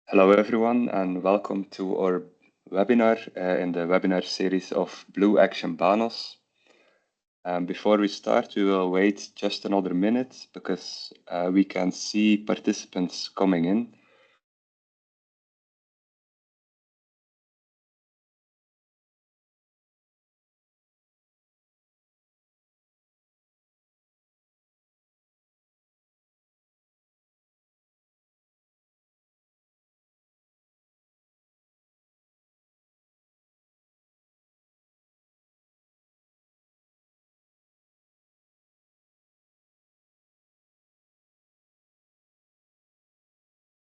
Hello everyone and welcome to our webinar in the webinar series of BlueActionBANOS. Before we start, we will wait just another minute because we can see participants coming in.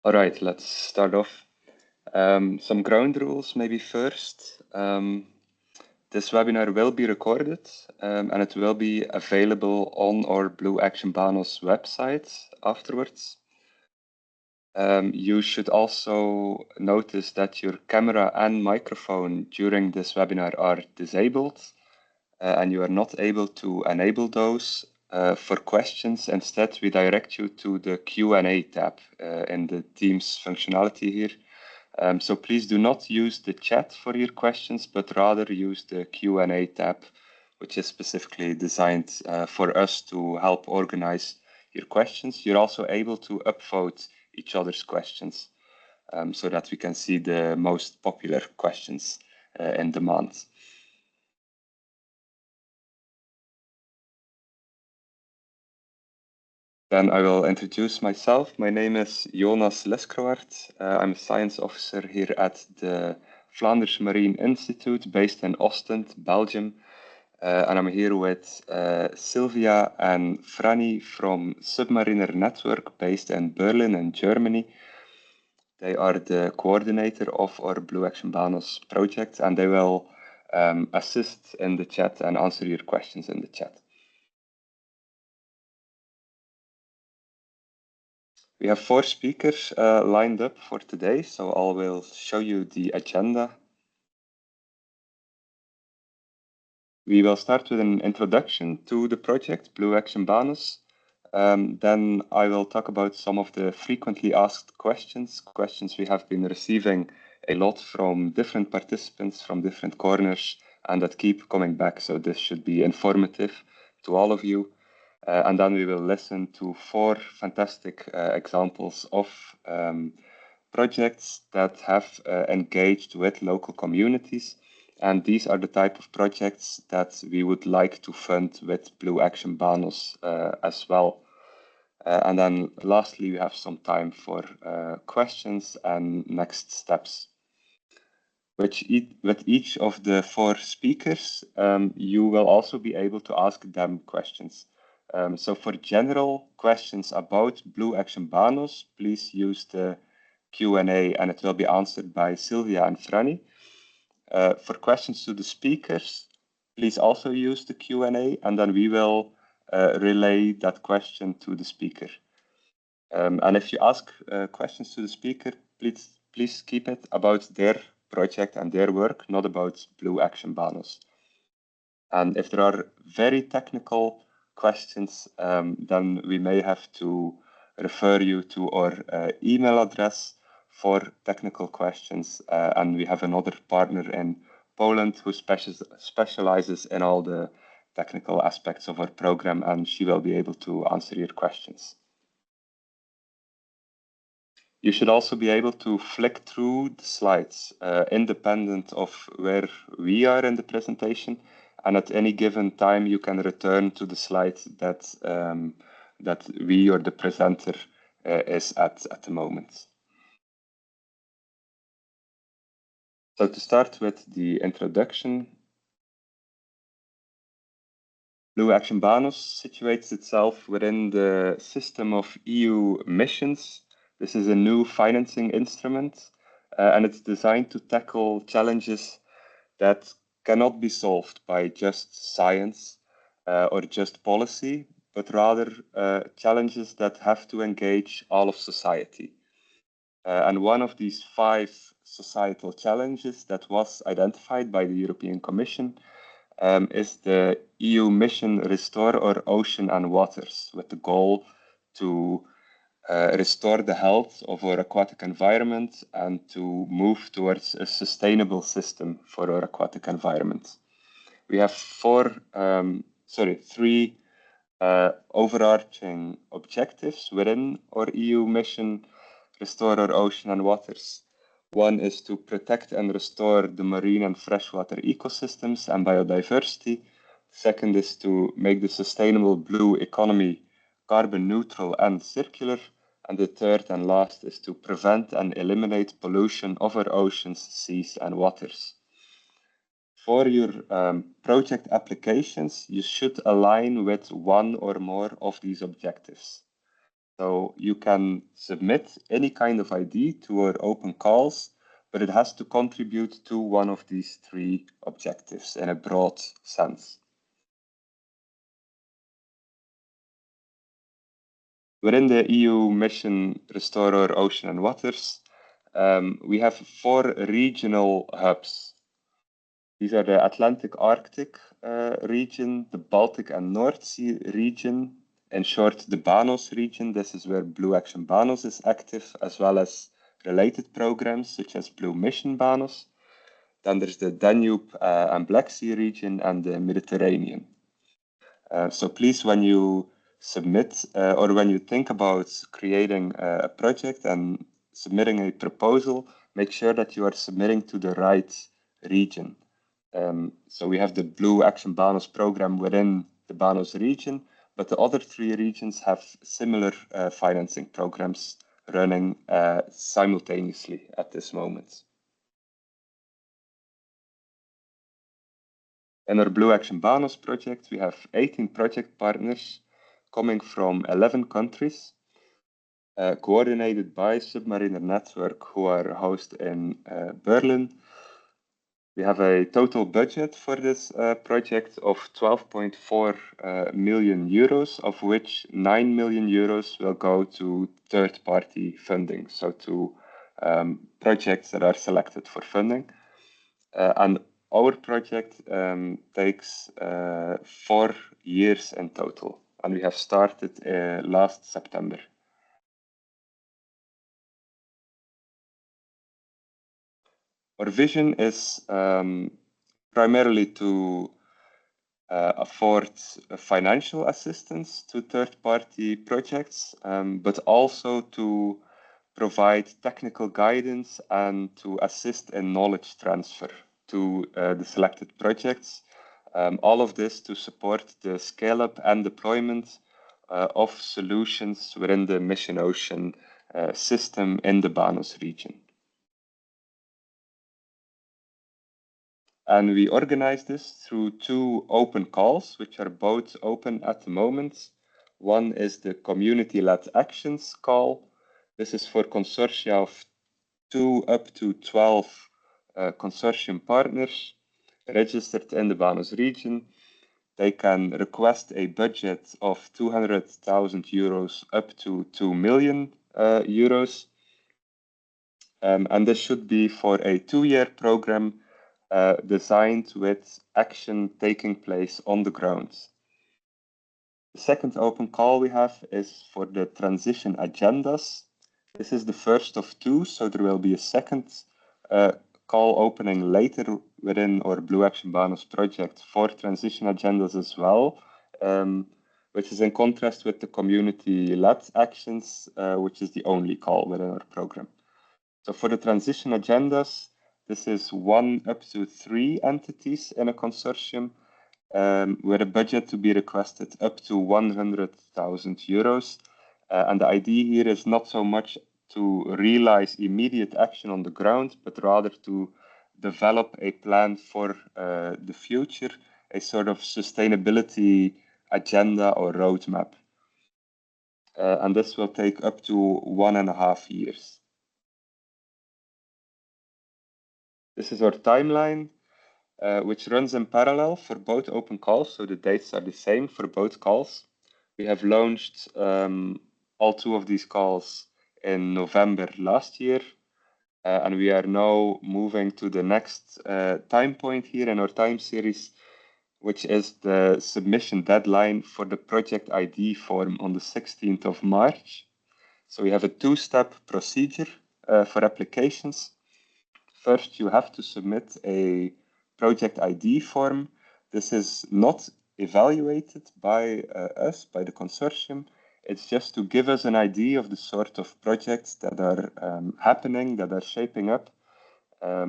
All right, let's start off. Some ground rules maybe first. This webinar will be recorded and it will be available on our BlueActionBANOS website afterwards. You should also notice that your camera and microphone during this webinar are disabled and you are not able to enable those. For questions, instead, we direct you to the Q&A tab in the Teams functionality here. So please do not use the chat for your questions, but rather use the Q&A tab, which is specifically designed for us to help organize your questions. You're also able to upvote each other's questions so that we can see the most popular questions in demand. Then I will introduce myself. My name is Jonas Leskrowaert. I'm a science officer here at the Flanders Marine Institute based in Ostend, Belgium. And I'm here with Sylvia and Franny from Submariner Network based in Berlin in Germany. They are the coordinator of our BlueActionBANOS project and they will assist in the chat and answer your questions in the chat. We have 4 speakers lined up for today, so I will show you the agenda. We will start with an introduction to the project, BlueActionBANOS. Then I will talk about some of the frequently asked questions we have been receiving a lot from different participants from different corners and that keep coming back. So this should be informative to all of you. And then we will listen to 4 fantastic examples of projects that have engaged with local communities. And these are the type of projects that we would like to fund with BlueActionBANOS as well. And then lastly, we have some time for questions and next steps. With each of the 4 speakers, you will also be able to ask them questions. So for general questions about BlueActionBANOS, please use the Q&A and it will be answered by Sylvia and Franny. For questions to the speakers, please also use the Q&A and then we will relay that question to the speaker. And if you ask questions to the speaker, please keep it about their project and their work, not about BlueActionBANOS. And if there are very technical questions, then we may have to refer you to our email address for technical questions. And we have another partner in Poland who specializes in all the technical aspects of our program, and she will be able to answer your questions. You should also be able to flick through the slides independent of where we are in the presentation. And at any given time, you can return to the slide that, that we or the presenter is at the moment. So to start with the introduction, BlueActionBANOS situates itself within the system of EU missions. This is a new financing instrument, and it's designed to tackle challenges that cannot be solved by just science or just policy, but rather challenges that have to engage all of society. And one of these 5 societal challenges that was identified by the European Commission is the EU mission Restore Our Ocean and Waters, with the goal to restore the health of our aquatic environment and to move towards a sustainable system for our aquatic environment. We have three overarching objectives within our EU mission, Restore Our Ocean and Waters. One is to protect and restore the marine and freshwater ecosystems and biodiversity. Second is to make the sustainable blue economy carbon neutral and circular. And the third and last is to prevent and eliminate pollution of our oceans, seas, and waters. For your project applications, you should align with one or more of these objectives. So you can submit any kind of ID to our open calls, but it has to contribute to one of these three objectives in a broad sense. Within the EU mission Restore Our Ocean and Waters, we have 4 regional hubs. These are the Atlantic Arctic region, the Baltic and North Sea region, in short, the BANOS region. This is where BlueActionBANOS is active, as well as related programs such as BlueMissionBANOS. Then there's the Danube and Black Sea region and the Mediterranean. So please, when you submit or when you think about creating a project and submitting a proposal, make sure that you are submitting to the right region. So we have the BlueActionBANOS program within the BANOS region, but the other 3 regions have similar financing programs running simultaneously at this moment. In our BlueActionBANOS project, we have 18 project partners coming from 11 countries, coordinated by Submariner Network, who are housed in Berlin. We have a total budget for this project of 12.4 million euros, of which 9 million euros will go to third-party funding, so to projects that are selected for funding. And our project takes 4 years in total, and we have started last September. Our vision is primarily to afford financial assistance to third-party projects, but also to provide technical guidance and to assist in knowledge transfer to the selected projects. All of this to support the scale-up and deployment of solutions within the Mission Ocean system in the BANOS region. And we organize this through 2 open calls, which are both open at the moment. One is the community-led actions call. This is for consortia of 2 up to 12 consortium partners registered in the BANOS region. They can request a budget of 200,000 euros up to 2 million euros. And this should be for a 2-year program designed with action taking place on the ground. The second open call we have is for the transition agendas. This is the first of 2, so there will be a second call opening later within our BlueActionBANOS project for transition agendas as well, which is in contrast with the community-led actions, which is the only call within our program. So for the transition agendas, this is 1 up to 3 entities in a consortium with a budget to be requested up to 100,000 euros. And the idea here is not so much to realize immediate action on the ground, but rather to develop a plan for the future, a sort of sustainability agenda or roadmap. And this will take up to 1.5 years. This is our timeline, which runs in parallel for both open calls, so the dates are the same for both calls. We have launched all 2 of these calls in November last year, and we are now moving to the next time point here in our time series, which is the submission deadline for the project ID form on the 16th of March. So we have a two-step procedure for applications. First, you have to submit a project ID form. This is not evaluated by us, by the consortium. It's just to give us an idea of the sort of projects that are happening, that are shaping up.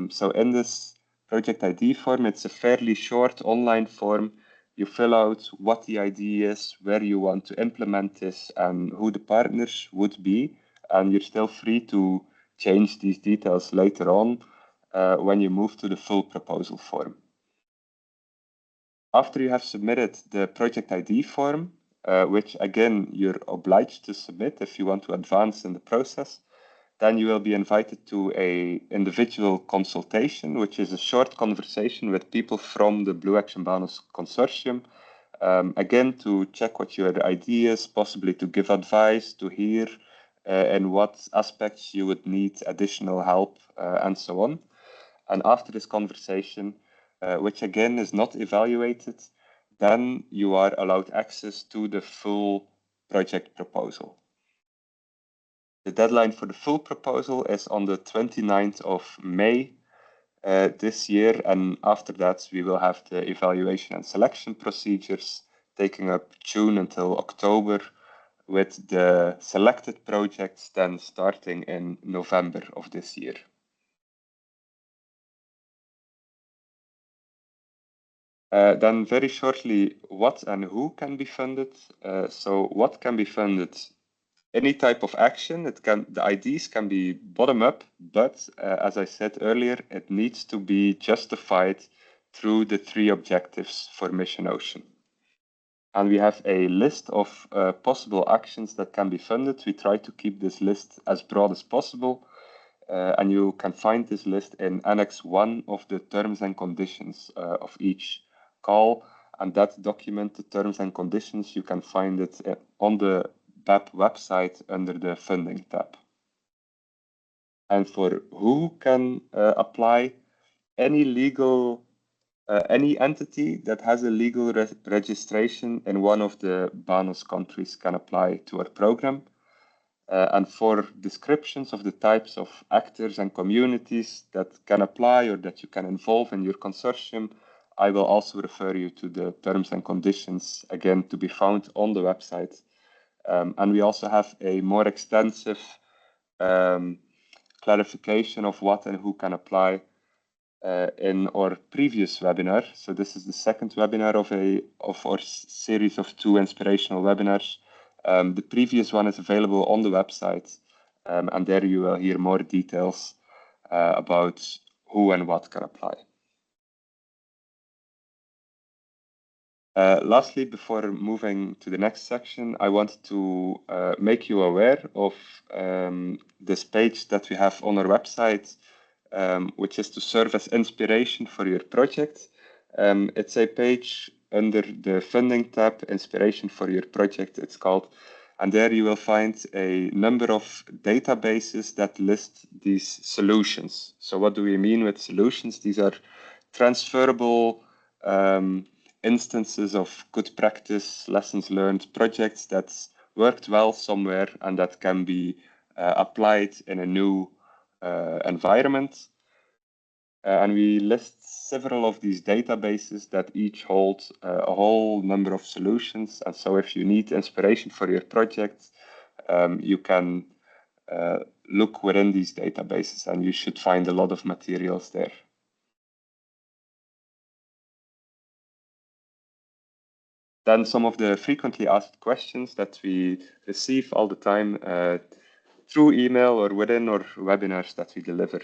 So in this project ID form, it's a fairly short online form. You fill out what the idea is, where you want to implement this, and who the partners would be. And you're still free to change these details later on when you move to the full proposal form. After you have submitted the project ID form, which again, you're obliged to submit if you want to advance in the process, then you will be invited to a individual consultation, which is a short conversation with people from the BlueActionBANOS consortium, again, to check what your ideas, possibly to give advice, to hear in what aspects you would need additional help, and so on. And after this conversation, which again is not evaluated, then you are allowed access to the full project proposal. The deadline for the full proposal is on the 29th of May this year, and after that we will have the evaluation and selection procedures taking up June until October, with the selected projects then starting in November of this year. Then very shortly, what and who can be funded. So what can be funded? Any type of action. The ideas can be bottom up, but as I said earlier, it needs to be justified through the three objectives for Mission Ocean. And we have a list of possible actions that can be funded. We try to keep this list as broad as possible. And you can find this list in Annex 1 of the terms and conditions of each call. And that document, the terms and conditions, you can find it on the BAP website under the funding tab. And for who can apply, any entity that has a legal registration in one of the BANOS countries can apply to our program. And for descriptions of the types of actors and communities that can apply or that you can involve in your consortium, I will also refer you to the terms and conditions, again, to be found on the website. And we also have a more extensive clarification of what and who can apply in our previous webinar. So this is the second webinar of our series of 2 inspirational webinars. The previous one is available on the website, and there you will hear more details about who and what can apply. Lastly, before moving to the next section, I want to make you aware of this page that we have on our website, which is to serve as inspiration for your project. It's a page under the funding tab, Inspiration for Your Project, it's called. And there you will find a number of databases that list these solutions. So what do we mean with solutions? These are transferable instances of good practice, lessons learned, projects that's worked well somewhere and that can be applied in a new environment. And we list several of these databases that each hold a whole number of solutions. And so if you need inspiration for your project, you can look within these databases and you should find a lot of materials there. Then some of the frequently asked questions that we receive all the time through email or within our webinars that we deliver.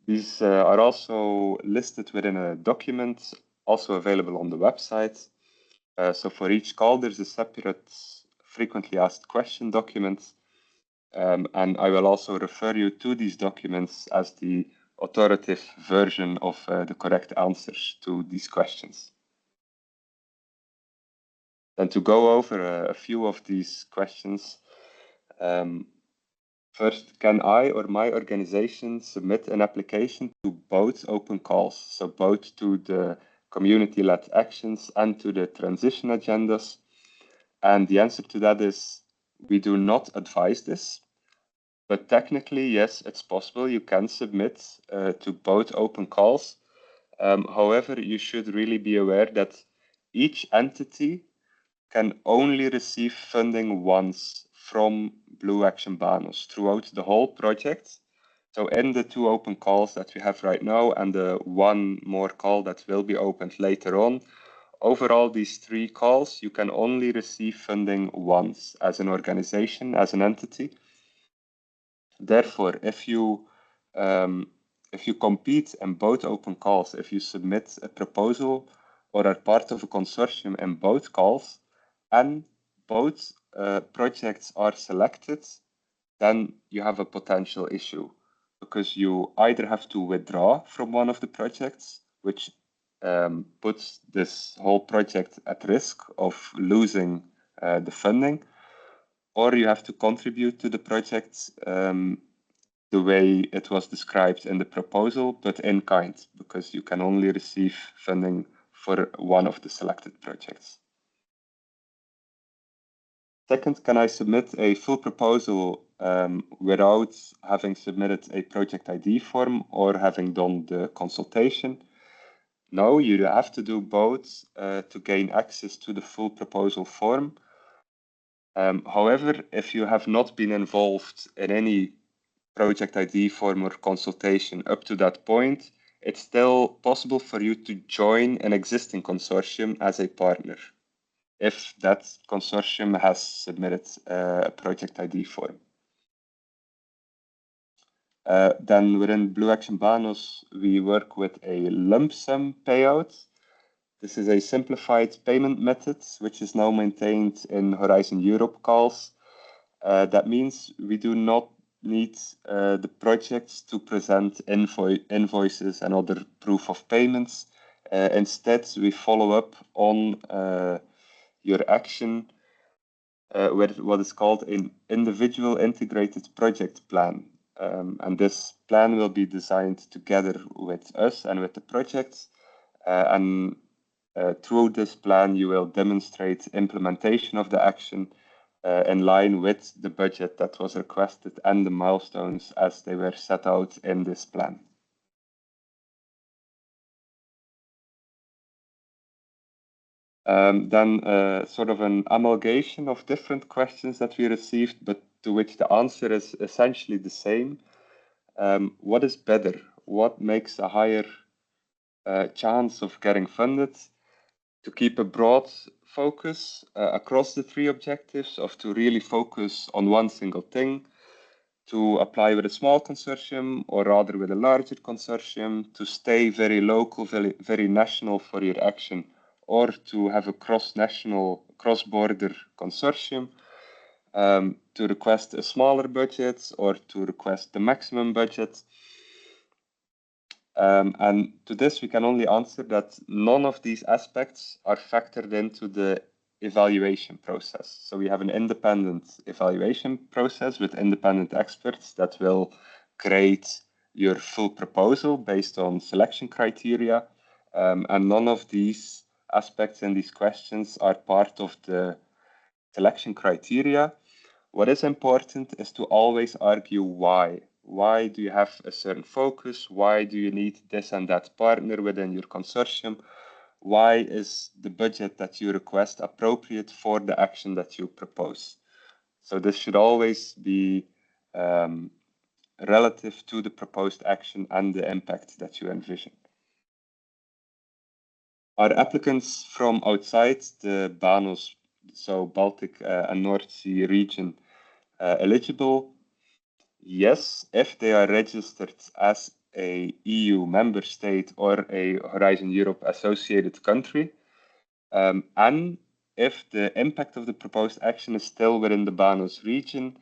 These are also listed within a document, also available on the website. So for each call, there's a separate frequently asked question document. And I will also refer you to these documents as the authoritative version of the correct answers to these questions. And to go over a few of these questions, first, can I or my organization submit an application to both open calls, so both to the community-led actions and to the transition agendas? And the answer to that is We do not advise this, but technically, yes, it's possible. You can submit to both open calls. However, you should really be aware that each entity can only receive funding once from BlueActionBANOS throughout the whole project. So in the 2 open calls that we have right now and the 1 more call that will be opened later on, overall these 3 calls, you can only receive funding once as an organization, as an entity. Therefore, if you compete in both open calls, if you submit a proposal or are part of a consortium in both calls, and both projects are selected, then you have a potential issue because you either have to withdraw from one of the projects, which puts this whole project at risk of losing the funding, or you have to contribute to the project the way it was described in the proposal, but in kind, because you can only receive funding for one of the selected projects. Second, can I submit a full proposal without having submitted a project ID form or having done the consultation? No, you have to do both to gain access to the full proposal form. However, if you have not been involved in any project ID form or consultation up to that point, it's still possible for you to join an existing consortium as a partner if that consortium has submitted a project ID form. Then within BlueActionBANOS, we work with a lump sum payout. This is a simplified payment method, which is now maintained in Horizon Europe calls. That means we do not need the projects to present invoices and other proof of payments. Instead, we follow up on your action with what is called an individual integrated project plan. And this plan will be designed together with us and with the projects. And through this plan, you will demonstrate implementation of the action in line with the budget that was requested and the milestones as they were set out in this plan. Then sort of an amalgamation of different questions that we received, but to which the answer is essentially the same. What is better? What makes a higher chance of getting funded? To keep a broad focus across the 3 objectives, of to really focus on one single thing, to apply with a small consortium or rather with a larger consortium, to stay very local, very national for your action, or to have a cross-national, cross-border consortium, to request a smaller budget or to request the maximum budget. And to this, we can only answer that none of these aspects are factored into the evaluation process. So we have an independent evaluation process with independent experts that will create your full proposal based on selection criteria. And none of these aspects in these questions are part of the selection criteria. What is important is to always argue why. Why do you have a certain focus? Why do you need this and that partner within your consortium? Why is the budget that you request appropriate for the action that you propose? So this should always be relative to the proposed action and the impact that you envision. Are applicants from outside the BANOS, so Baltic and North Sea region, eligible? Yes, if they are registered as a EU member state or a Horizon Europe associated country, and if the impact of the proposed action is still within the BANOS region,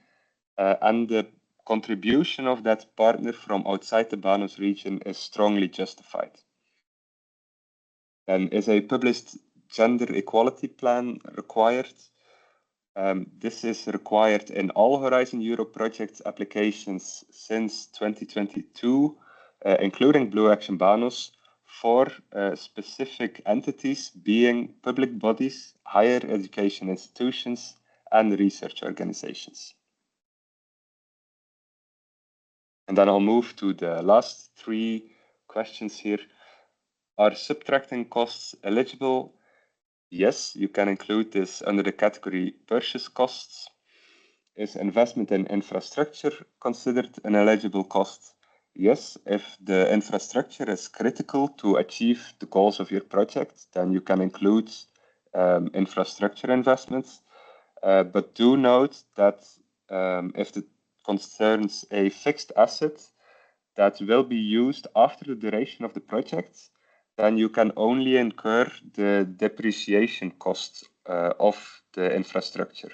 and the contribution of that partner from outside the BANOS region is strongly justified. And is a published gender equality plan required? This is required in all Horizon Europe project applications since 2022, including BlueActionBANOS, for specific entities being public bodies, higher education institutions, and research organizations. And then I'll move to the last three questions here. Are subtracting costs eligible? Yes, you can include this under the category purchase costs. Is investment in infrastructure considered an eligible cost? Yes, if the infrastructure is critical to achieve the goals of your project, then you can include infrastructure investments. But do note that if it concerns a fixed asset that will be used after the duration of the project, then you can only incur the depreciation costs of the infrastructure.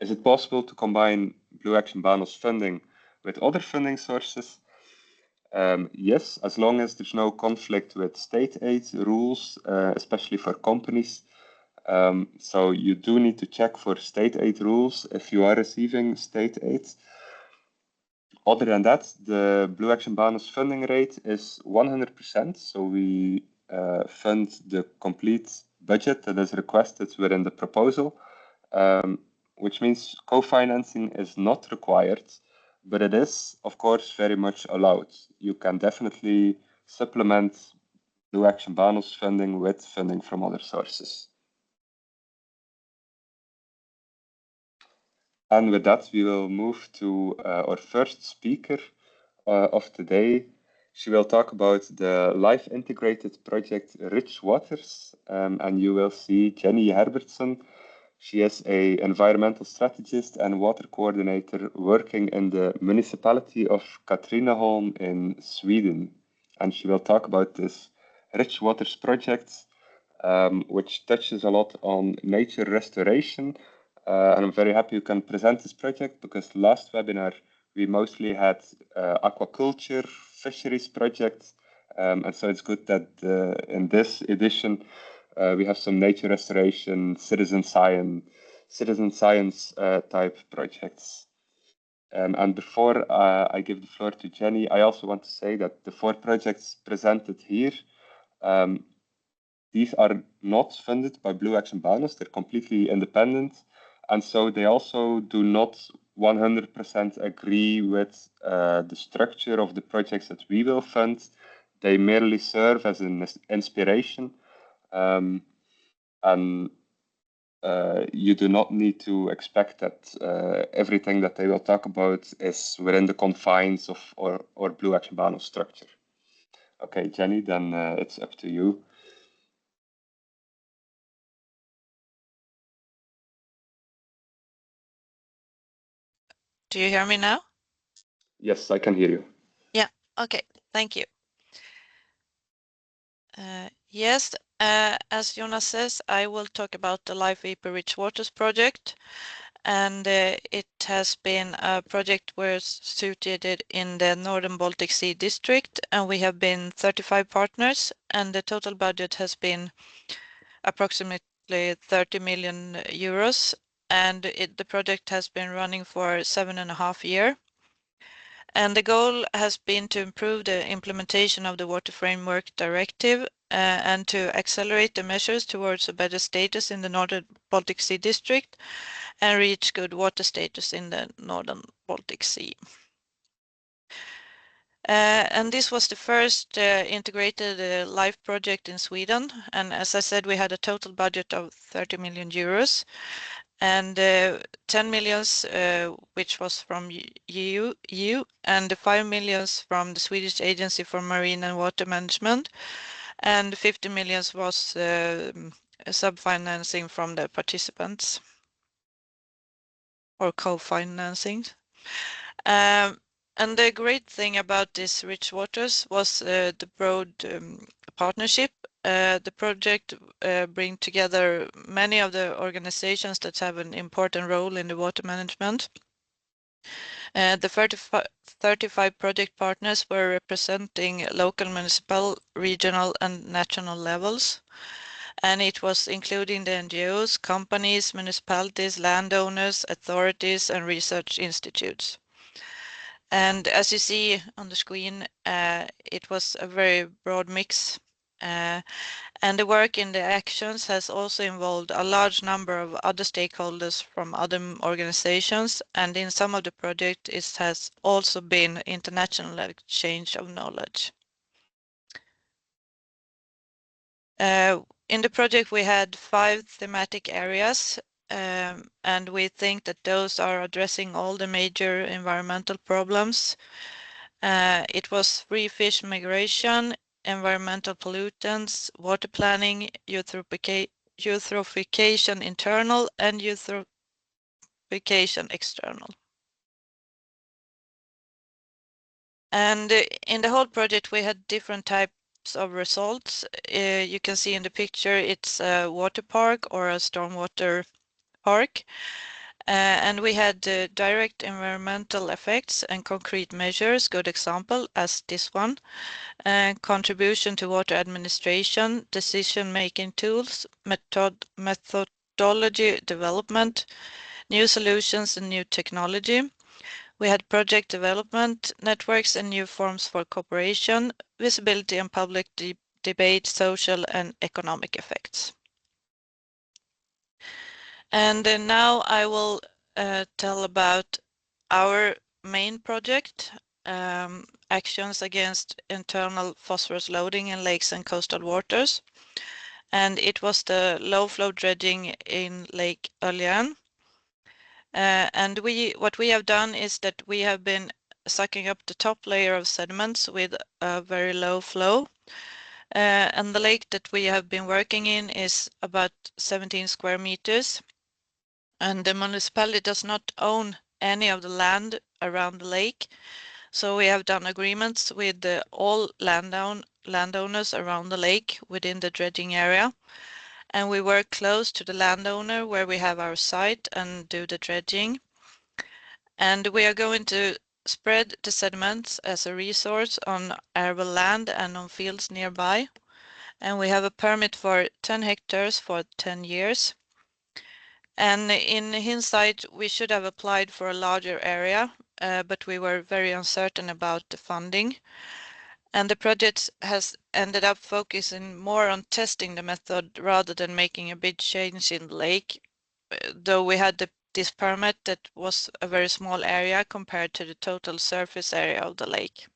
Is it possible to combine BlueActionBANOS funding with other funding sources? Yes, as long as there's no conflict with state aid rules, especially for companies. So you do need to check for state aid rules if you are receiving state aid. Other than that, the BlueActionBANOS funding rate is 100%. So we fund the complete budget that is requested within the proposal, which means co-financing is not required, but it is, of course, very much allowed. You can definitely supplement BlueActionBANOS funding with funding from other sources. And with that, we will move to our first speaker of today. She will talk about the live integrated project Rich Waters, and you will see Jenny Herbertson. She is an environmental strategist and water coordinator working in the municipality of Katrineholm in Sweden. And she will talk about this Rich Waters project, which touches a lot on nature restoration. And I'm very happy you can present this project because last webinar we mostly had aquaculture, fisheries projects. And so it's good that in this edition we have some nature restoration, citizen science type projects. And before I give the floor to Jenny, I also want to say that the 4 projects presented here, these are not funded by BlueActionBANOS. They're completely independent. And so they also do not 100% agree with the structure of the projects that we will fund. They merely serve as an inspiration. And you do not need to expect that everything that they will talk about is within the confines of our BlueActionBANOS structure. Okay, Jenny, then it's up to you. Do you hear me now? Yes, I can hear you. Yeah, okay, thank you. Yes, as Jonas says, I will talk about the Live Vapor Rich Waters project. And it has been a project where situated in the Northern Baltic Sea district, and we have been 35 partners, and the total budget has been approximately 30 million euros, and the project has been running for 7.5 years. And the goal has been to improve the implementation of the Water Framework Directive and to accelerate the measures towards a better status in the Northern Baltic Sea district and reach good water status in the Northern Baltic Sea. And this was the first integrated live project in Sweden. And as I said, we had a total budget of 30 million euros and 10 millions, which was from EU, and 5 millions from the Swedish Agency for Marine and Water Management, and 50 millions was sub-financing from the participants or co-financing. And the great thing about this Rich Waters was the broad partnership. The project bring together many of the organizations that have an important role in the water management. The 35 project partners were representing local, municipal, regional and national levels. And it was including the NGOs, companies, municipalities, landowners, authorities and research institutes. And as you see on the screen, it was a very broad mix And the work in the actions has also involved a large number of other stakeholders from other organizations, and in some of the projects it has also been international exchange of knowledge. In the project we had 5 thematic areas, and we think that those are addressing all the major environmental problems. It was free fish migration, environmental pollutants, water planning, eutrophication internal, and eutrophication external. And in the whole project we had different types of results. You can see in the picture it's a water park or a stormwater park. And we had direct environmental effects and concrete measures, good example as this one. Contribution to water administration, decision-making tools, methodology development, new solutions and new technology. We had project development, networks and new forms for cooperation, visibility and public debate, social and economic effects. And now I will tell about our main project, actions against internal phosphorus loading in lakes and coastal waters. And it was the low flow dredging in Lake Öljan. And what we have done is that we have been sucking up the top layer of sediments with a very low flow. And the lake that we have been working in is about 17 square meters. And the municipality does not own any of the land around the lake. So we have done agreements with all landowners around the lake within the dredging area. And we work close to the landowner where we have our site and do the dredging. And we are going to spread the sediments as a resource on arable land and on fields nearby. And we have a permit for 10 hectares for 10 years. And in hindsight, we should have applied for a larger area, but we were very uncertain about the funding. And the project has ended up focusing more on testing the method rather than making a big change in the lake, though we had this permit that was a very small area compared to the total surface area of the lake.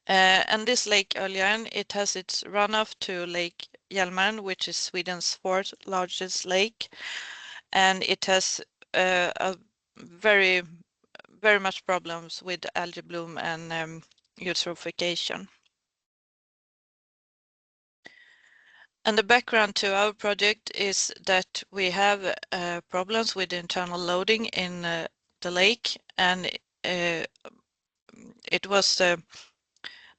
And this Lake Öljan, it has its runoff to Lake Hjälmaren, which is Sweden's 4th largest lake, and it has a very much problems with algae bloom and eutrophication. And the background to our project is that we have problems with internal loading in the lake, and it was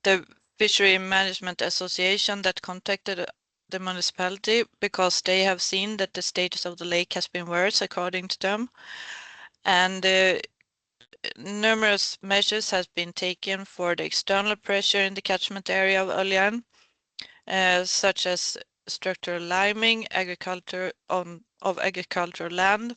the Fishery Management Association that contacted the municipality because they have seen that the status of the lake has been worse according to them, and numerous measures have been taken for the external pressure in the catchment area of Öljan, such as structural liming, of agricultural land,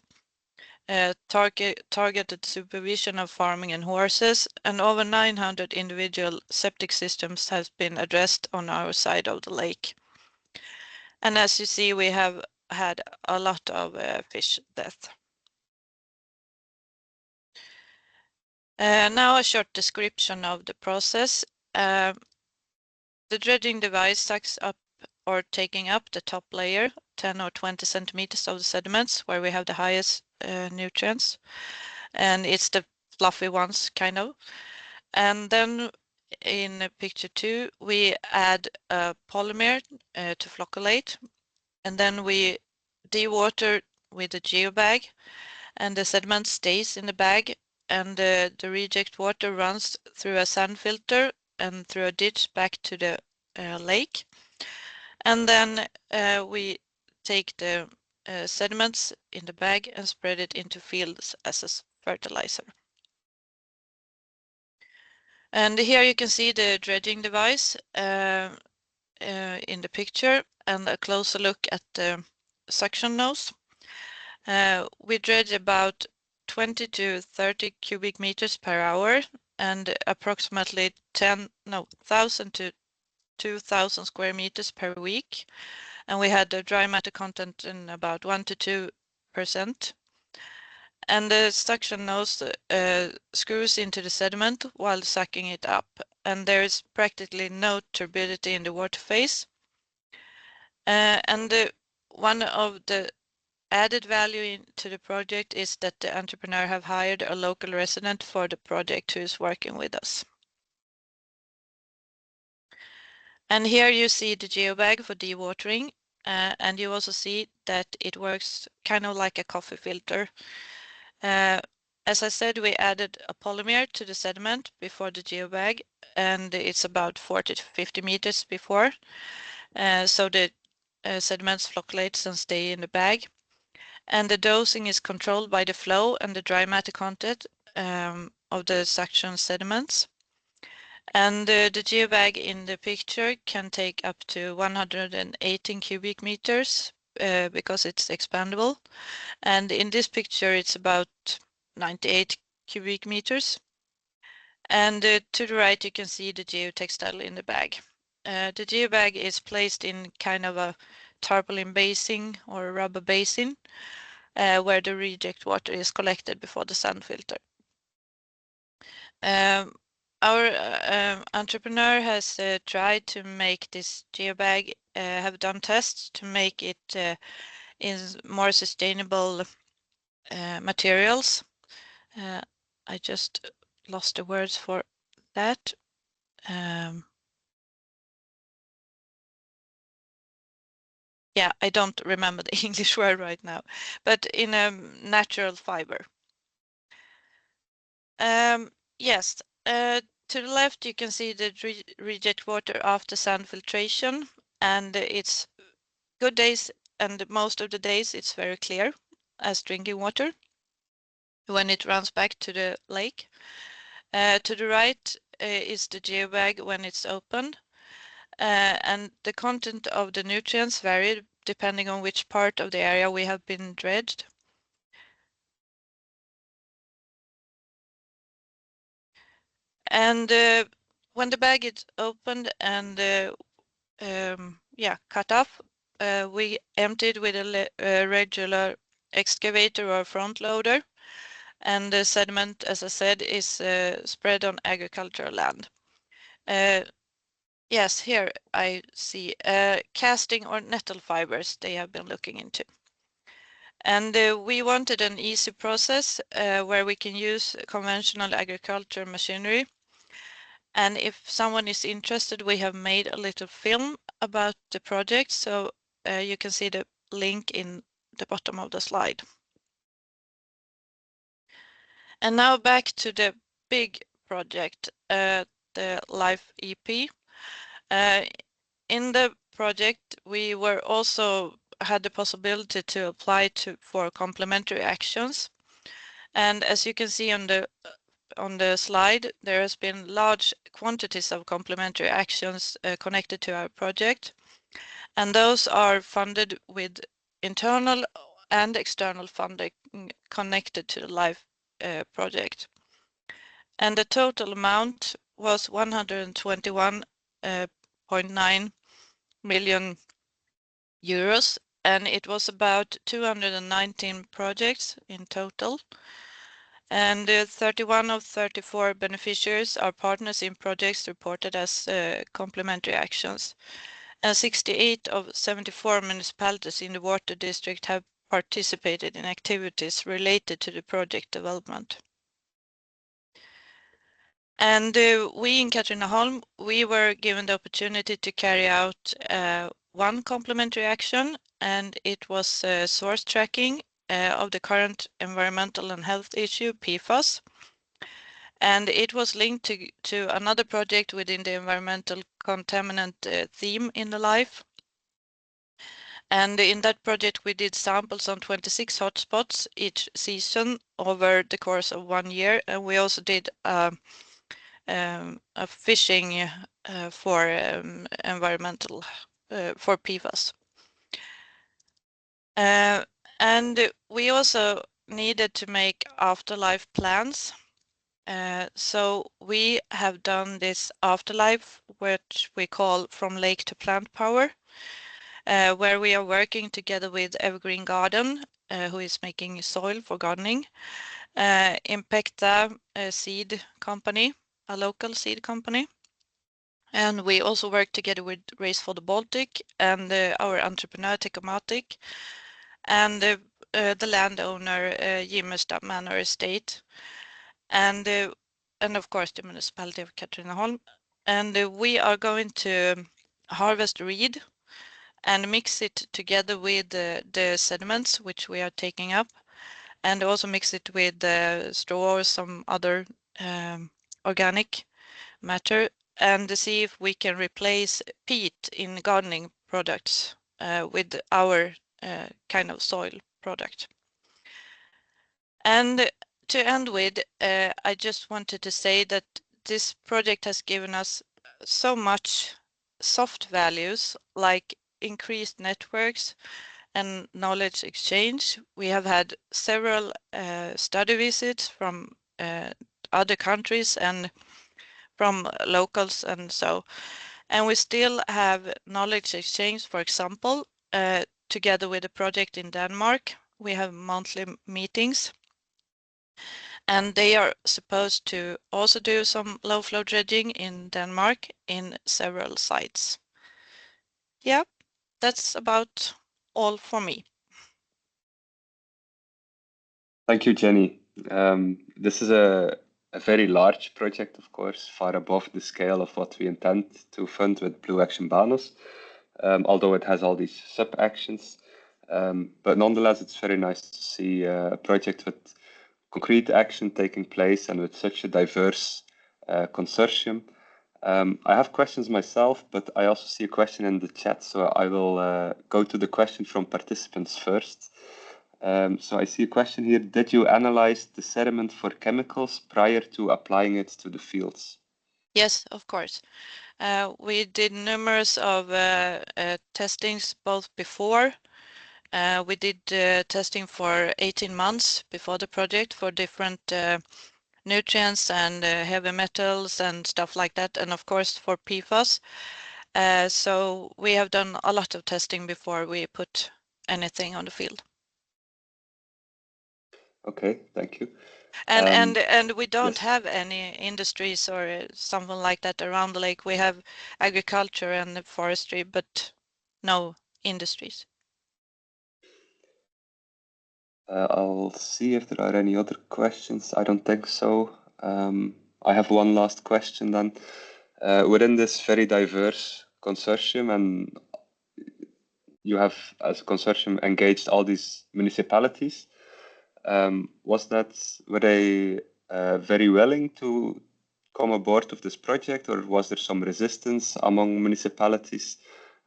targeted supervision of farming and horses, and over 900 individual septic systems have been addressed on our side of the lake. And as you see, we have had a lot of fish death. Now a short description of the process. The dredging device sucks up or taking up the top layer, 10 or 20 centimeters of the sediments where we have the highest nutrients, and it's the fluffy ones kind of. And then in picture 2 we add a polymer to flocculate, and then we dewater with a geobag, and the sediment stays in the bag, and the reject water runs through a sand filter and through a ditch back to the lake. And then we take the sediments in the bag and spread it into fields as a fertilizer. And here you can see the dredging device in the picture, and a closer look at the suction nose. We dredge about 20 to 30 cubic meters per hour, and approximately 1,000 to 2,000 square meters per week, and we had a dry matter content in about 1 to 2%. And the suction nose screws into the sediment while sucking it up, and there is practically no turbidity in the water phase. One of the added value to the project is that the entrepreneur have hired a local resident for the project who is working with us. And here you see the geobag for dewatering, and you also see that it works kind of like a coffee filter. As I said, we added a polymer to the sediment before the geobag, and it's about 40 to 50 meters before, so the sediments flocculates and stay in the bag. And the dosing is controlled by the flow and the dry matter content of the suction sediments. And the geobag in the picture can take up to 118 cubic meters because it's expandable. And in this picture, it's about 98 cubic meters. And to the right, you can see the geotextile in the bag. The geobag is placed in kind of a tarpaulin basin or a rubber basin where the reject water is collected before the sand filter. Our entrepreneur has tried to make this geobag, have done tests to make it in more sustainable materials. I just lost the words for that. Yeah, I don't remember the English word right now, but in a natural fiber. Yes, to the left you can see the reject water after sand filtration, and it's good days and most of the days it's very clear as drinking water when it runs back to the lake. To the right is the geobag when it's opened, and the content of the nutrients varied depending on which part of the area we have been dredged. And when the bag is opened and cut off, we emptied with a regular excavator or front loader, and the sediment, as I said, is spread on agricultural land. Yes, here I see casting or nettle fibers they have been looking into. And we wanted an easy process where we can use conventional agriculture machinery. And if someone is interested, we have made a little film about the project, so you can see the link in the bottom of the slide. And now back to the big project, the Life EP. In the project, we were also had the possibility to apply for complementary actions. And as you can see on the slide, there has been large quantities of complementary actions connected to our project, and those are funded with internal and external funding connected to the LIFE project. And the total amount was 121.9 million euros, and it was about 219 projects in total. And 31 of 34 beneficiaries are partners in projects reported as complementary actions. And 68 of 74 municipalities in the water district have participated in activities related to the project development. And we in Katrineholm, we were given the opportunity to carry out one complementary action, and it was source tracking of the current environmental and health issue, PFAS. And it was linked to another project within the environmental contaminant theme in the LIFE. And in that project, we did samples on 26 hotspots each season over the course of 1 year. And we also did a fishing for environmental, for PFAS. And we also needed to make afterlife plans. So we have done this afterlife, which we call From Lake to Plant Power, where we are working together with Evergreen Garden, who is making soil for gardening, Impacta, a seed company, a local seed company. And we also work together with Race for the Baltic and our entrepreneur Tekomatic and the landowner Gimmerstad Manor Estate and of course the municipality of Katrineholm. And we are going to harvest reed and mix it together with the sediments which we are taking up, and also mix it with straw or some other organic matter, and to see if we can replace peat in gardening products with our kind of soil product. And to end with, I just wanted to say that this project has given us so much soft values like increased networks and knowledge exchange. We have had several study visits from other countries and from locals and so. And we still have knowledge exchange, for example, together with a project in Denmark. We have monthly meetings, and they are supposed to also do some low flow dredging in Denmark in several sites. Yeah, that's about all for me. Thank you, Jenny. This is a very large project, of course, far above the scale of what we intend to fund with BlueActionBANOS, although it has all these sub-actions. But nonetheless, it's very nice to see a project with concrete action taking place and with such a diverse consortium. I have questions myself, but I also see a question in the chat, so I will go to the question from participants first. So I see a question here. Did you analyze the sediment for chemicals prior to applying it to the fields? Yes, of course. We did numerous of testings both before. We did testing for 18 months before the project for different nutrients and heavy metals and stuff like that, and of course for PFAS. So we have done a lot of testing before we put anything on the field. Okay, thank you. And we don't Yes. have any industries or something like that around the lake. We have agriculture and forestry, but no industries. I'll see if there are any other questions. I don't think so. I have one last question then. Within this very diverse consortium, and you have, as a consortium, engaged all these municipalities, were they very willing to come aboard of this project, or was there some resistance among municipalities?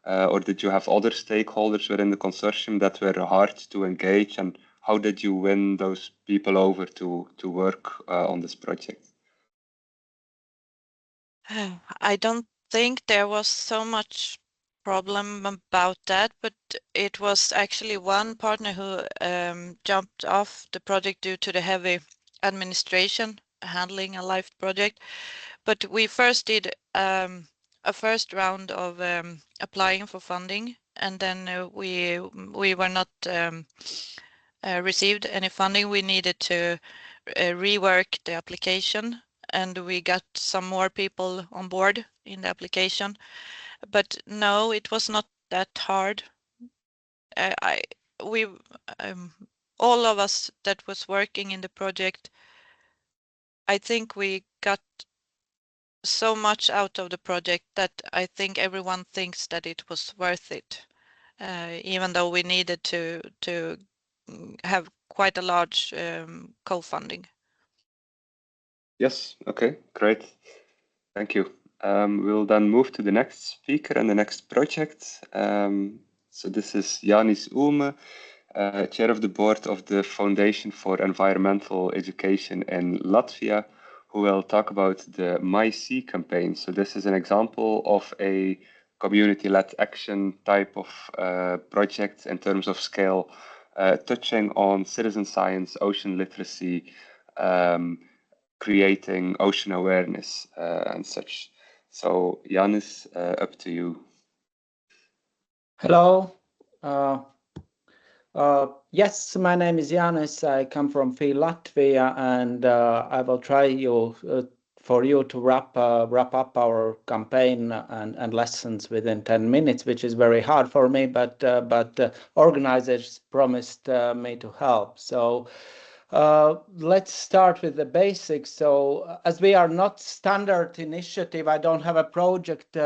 Or did you have other stakeholders within the consortium that were hard to engage, and how did you win those people over to work on this project? I don't think there was so much problem about that, but it was actually one partner who jumped off the project due to the heavy administration handling a live project. But we first did a first round of applying for funding, and then we were not received any funding. We needed to rework the application, and we got some more people on board in the application. But no, it was not that hard. We all of us that was working in the project, I think we got so much out of the project that I think everyone thinks that it was worth it, even though we needed to have quite a large co-funding. Yes, okay, great. Thank you. We'll then move to the next speaker and the next project. So this is Janis Ulme, chair of the board of the Foundation for Environmental Education in Latvia, who will talk about the My Sea campaign. So this is an example of a community-led action type of project in terms of scale, touching on citizen science, ocean literacy, creating ocean awareness and such. So Janis, up to you. Hello. Yes, my name is Janis. I come from Latvia, and I will try for you to wrap up our campaign and lessons within 10 minutes, which is very hard for me, but organizers promised me to help. So let's start with the basics. So as we are not standard initiative, I don't have a project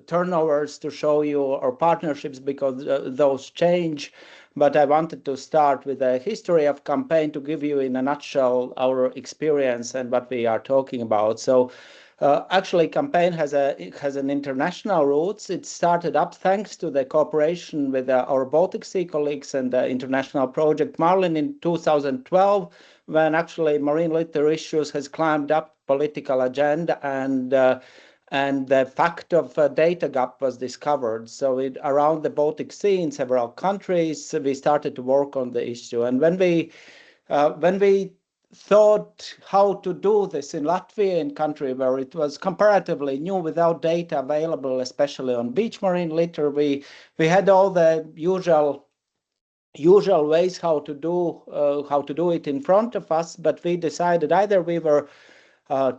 turnovers to show you or partnerships because those change. But I wanted to start with a history of campaign to give you in a nutshell our experience and what we are talking about. So actually, campaign has an international roots. It started up thanks to the cooperation with our Baltic Sea colleagues and the international project Marlin in 2012, when actually marine litter issues has climbed up political agenda and the fact of a data gap was discovered. So around the Baltic Sea in several countries, we started to work on the issue. And when we thought how to do this in Latvia, in country where it was comparatively new without data available, especially on beach marine litter, we had all the usual ways how to do it in front of us, but we decided either we were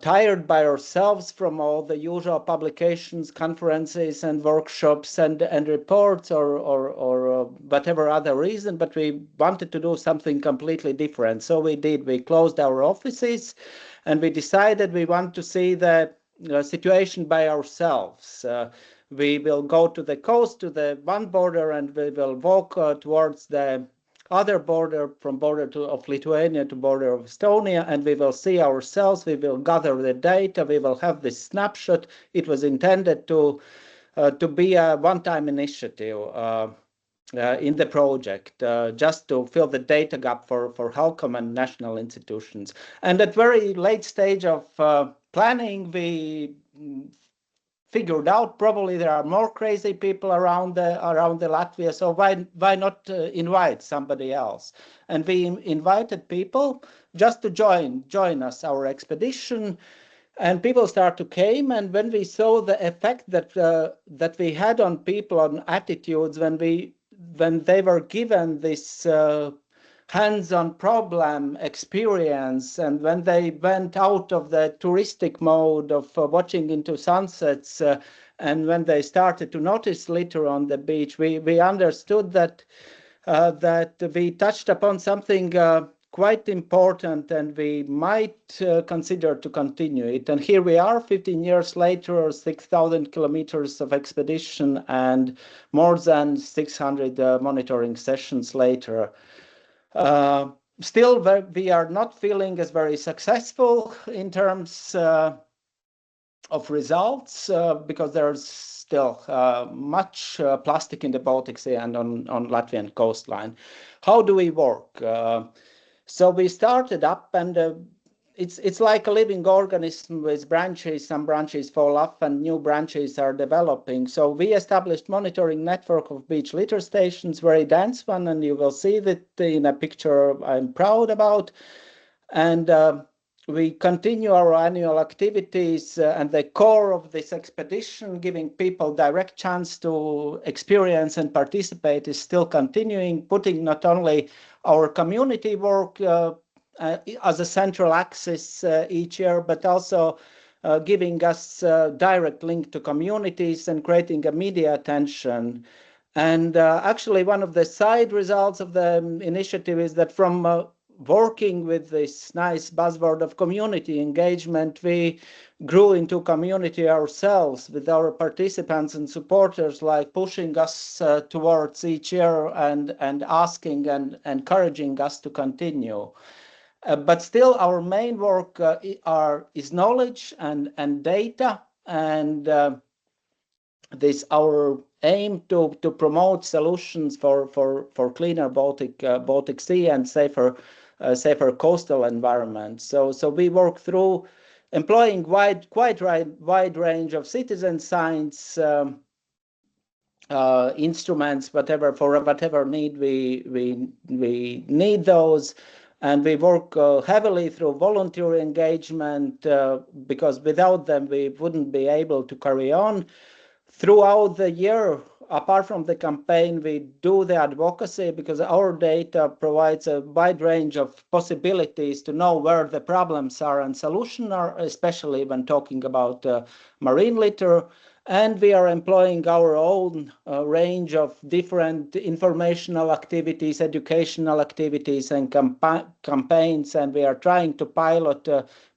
tired by ourselves from all the usual publications, conferences, and workshops and reports, or whatever other reason, but we wanted to do something completely different. So we did. We closed our offices, and we decided we want to see the situation by ourselves. We will go to the coast, to the one border, and we will walk towards the other border, from border of Lithuania to border of Estonia, and we will see ourselves. We will gather the data. We will have this snapshot. It was intended to be a one-time initiative in the project, just to fill the data gap for HALCOM and national institutions. And at very late stage of planning, we figured out probably there are more crazy people around the Latvia, so why not invite somebody else? And we invited people just to join us, our expedition, and people start to came. And when we saw the effect that we had on people, on attitudes, when they were given this hands-on problem experience, and when they went out of the touristic mode of watching into sunsets, and when they started to notice litter on the beach, we understood that we touched upon something quite important, and we might consider to continue it. And here we are 15 years later, 6,000 kilometers of expedition and more than 600 monitoring sessions later. Still, we are not feeling as very successful in terms of results because there's still much plastic in the Baltic Sea and on Latvian coastline. How do we work? So we started up, and it's like a living organism with branches. Some branches fall off and new branches are developing. So we established monitoring network of beach litter stations, very dense one, and you will see that in a picture I'm proud about. And we continue our annual activities, and the core of this expedition, giving people direct chance to experience and participate, is still continuing, putting not only our community work as a central axis each year, but also giving us direct link to communities and creating a media attention. And actually, one of the side results of the initiative is that from working with this nice buzzword of community engagement, we grew into community ourselves, with our participants and supporters like pushing us towards each year and asking and encouraging us to continue. But still, our main work is knowledge and data, and this our aim to promote solutions for cleaner Baltic Sea and safer coastal environment. So we work through employing quite wide range of citizen science instruments, whatever need we need those. And we work heavily through voluntary engagement because without them we wouldn't be able to carry on. Throughout the year, apart from the campaign, we do the advocacy because our data provides a wide range of possibilities to know where the problems are and solutions are, especially when talking about marine litter. And we are employing our own range of different informational activities, educational activities, and campaigns. And we are trying to pilot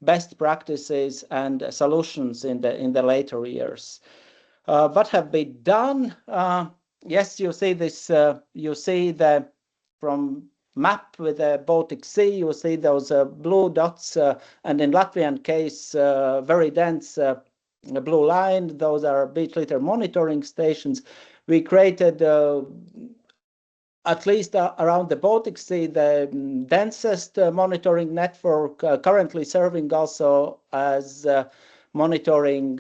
best practices and solutions in the later years. What have been done? Yes, you see this. You see the from map with the Baltic Sea. You see those blue dots, and in Latvian case, very dense blue line. Those are beach litter monitoring stations. We created at least around the Baltic Sea, the densest monitoring network, currently serving also as monitoring.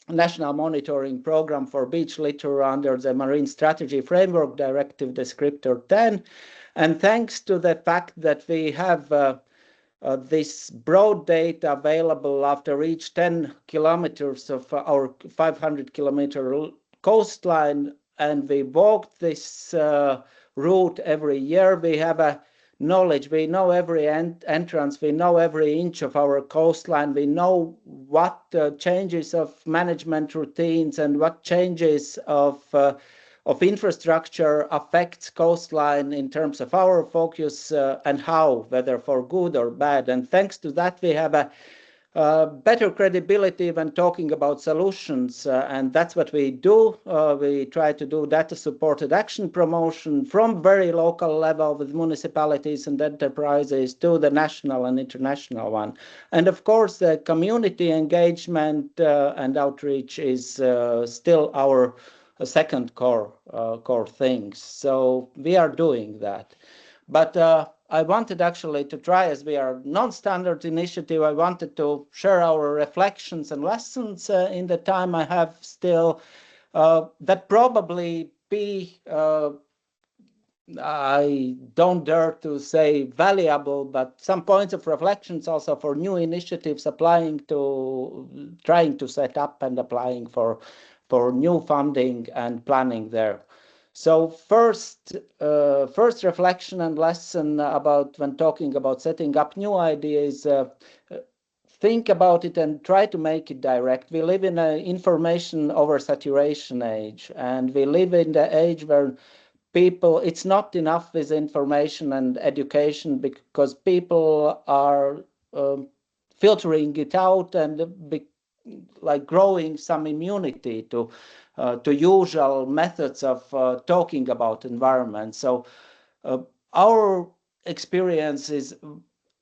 National monitoring program for beach litter under the Marine Strategy Framework Directive Descriptor 10. And thanks to the fact that we have this broad data available after each 10 kilometers of our 500-kilometer coastline, and we walked this route every year, we have a knowledge. We know every entrance, we know every inch of our coastline, we know what changes of management routines and what changes of infrastructure affects coastline in terms of our focus and how, whether for good or bad. And thanks to that, we have a better credibility when talking about solutions, and that's what we do. We try to do data-supported action promotion from very local level with municipalities and enterprises to the national and international one. And of course, the community engagement and outreach is still our second core things. So we are doing that. But I wanted actually to try, as we are a non-standard initiative, I wanted to share our reflections and lessons in the time I have still. That probably be, I don't dare to say valuable, but some points of reflections also for new initiatives applying to, trying to set up and applying for new funding and planning there. So first reflection and lesson about when talking about setting up new ideas, think about it and try to make it direct. We live in an information oversaturation age, and we live in the age where people, it's not enough with information and education because people are filtering it out and like growing some immunity to usual methods of talking about environment. So our experience is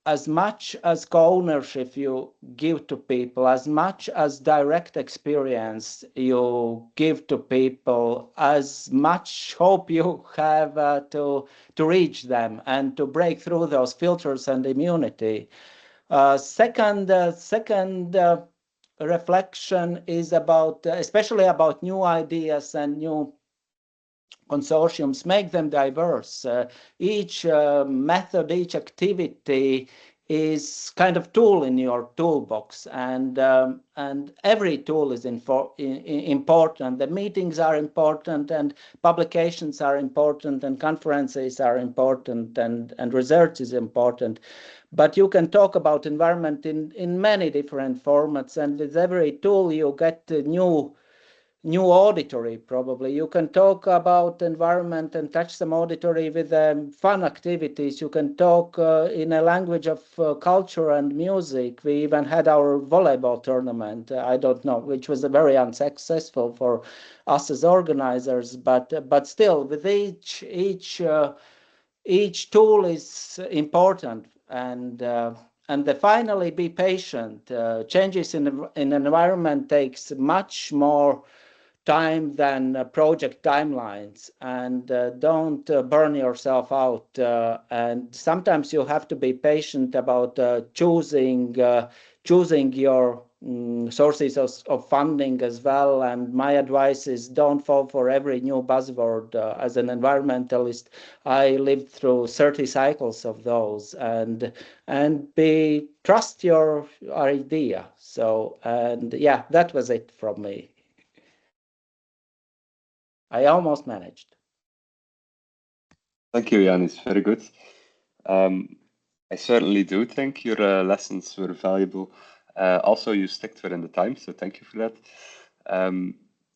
as much as co-ownership you give to people, as much as direct experience you give to people, as much hope you have to reach them and to break through those filters and immunity. Second reflection is about, especially about new ideas and new consortiums, make them diverse. Each method, each activity is kind of tool in your toolbox, and every tool is important. The meetings are important, and publications are important, and conferences are important, and research is important. But you can talk about environment in many different formats, and with every tool you get new auditory, probably. You can talk about environment and touch some auditory with fun activities. You can talk in a language of culture and music. We even had our volleyball tournament, I don't know, which was very unsuccessful for us as organizers, but still, with each tool is important. And finally, be patient. Changes in an environment takes much more time than project timelines, and don't burn yourself out. And sometimes you have to be patient about choosing your sources of funding as well. And my advice is don't fall for every new buzzword. As an environmentalist, I lived through 30 cycles of those, and trust your idea. So, and yeah, that was it from me. I almost managed. Thank you, Yanis. Very good. I certainly do think your lessons were valuable. Also, you stuck within the time, so thank you for that.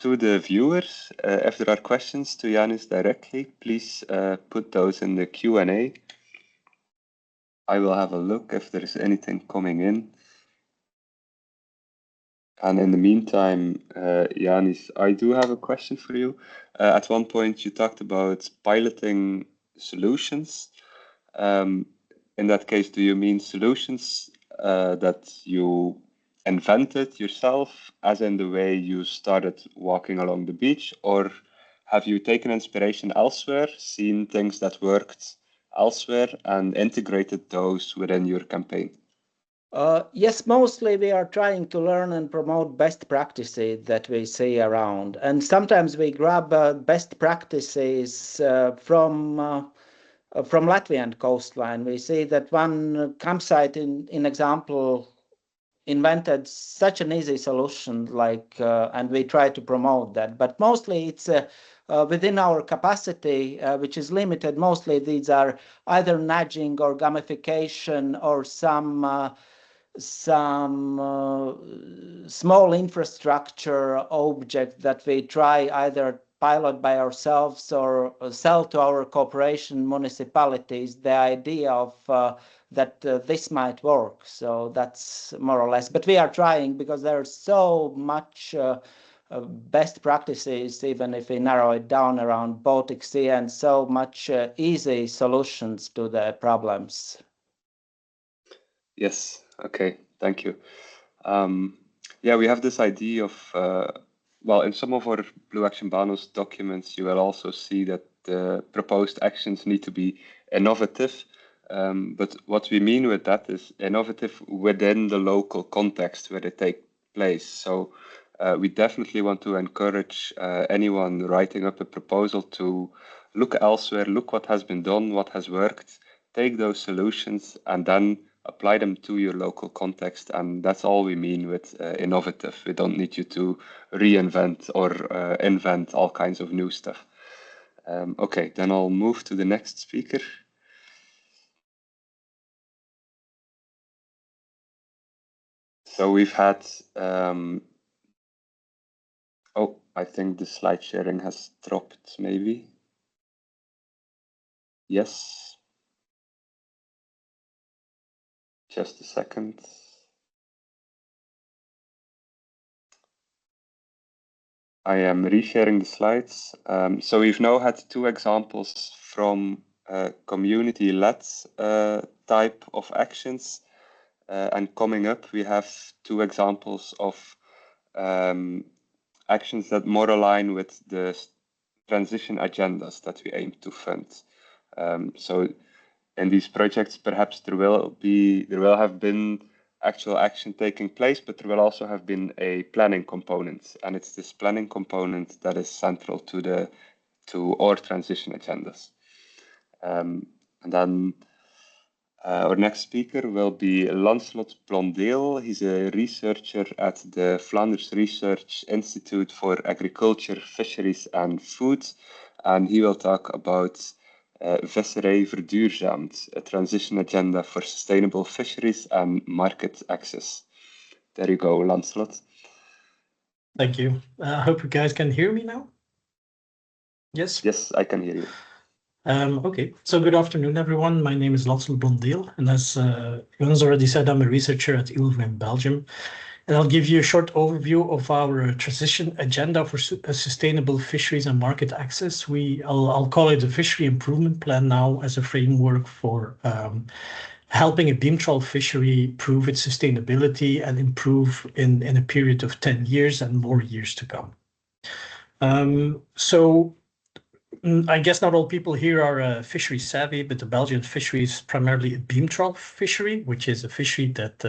To the viewers, if there are questions to Yanis directly, please put those in the Q&A. I will have a look if there is anything coming in. And in the meantime, Yanis, I do have a question for you. At one point, you talked about piloting solutions. In that case, do you mean solutions that you invented yourself, as in the way you started walking along the beach, or have you taken inspiration elsewhere, seen things that worked elsewhere, and integrated those within your campaign? Yes, mostly we are trying to learn and promote best practices that we see around. And sometimes we grab best practices from Latvian coastline. We see that one campsite in example invented such an easy solution, and we try to promote that. But mostly it's within our capacity, which is limited. Mostly these are either nudging or gamification or some small infrastructure object that we try either pilot by ourselves or sell to our cooperation municipalities, the idea of that this might work. So that's more or less. But we are trying because there's so much best practices, even if we narrow it down around Baltic Sea, and so much easy solutions to the problems. Yes, okay, thank you. Yeah, we have this idea of, well, in some of our BlueActionBANOS documents, you will also see that the proposed actions need to be innovative. But what we mean with that is innovative within the local context where they take place. So we definitely want to encourage anyone writing up a proposal to look elsewhere, look what has been done, what has worked, take those solutions, and then apply them to your local context. And that's all we mean with innovative. We don't need you to reinvent or invent all kinds of new stuff. Okay, then I'll move to the next speaker. So we've had, oh, I think the slide sharing has dropped maybe. Yes. Just a second. I am resharing the slides. So we've now had two examples from community-led type of actions. And coming up, we have two examples of actions that more align with the transition agendas that we aim to fund. So in these projects, perhaps there will have been actual action taking place, but there will also have been a planning component, and it's this planning component that is central to our transition agendas. And then our next speaker will be Lancelot Blondeel. He's a researcher at the Flanders Research Institute for Agriculture, Fisheries and Food, and he will talk about Visserij verduurzaamd, a transition agenda for sustainable fisheries and market access. There you go, Lancelot. Thank you. I hope you guys can hear me now. Yes? Yes, I can hear you. Okay, so good afternoon, everyone. My name is Lancelot Blondeel, and as Jonas already said, I'm a researcher at ILVA in Belgium. And I'll give you a short overview of our transition agenda for sustainable fisheries and market access. I'll call it a fishery improvement plan now as a framework for helping a beam trawl fishery prove its sustainability and improve in a period of 10 years and more years to come. So I guess not all people here are fishery savvy, but the Belgian fishery is primarily a beam trawl fishery, which is a fishery that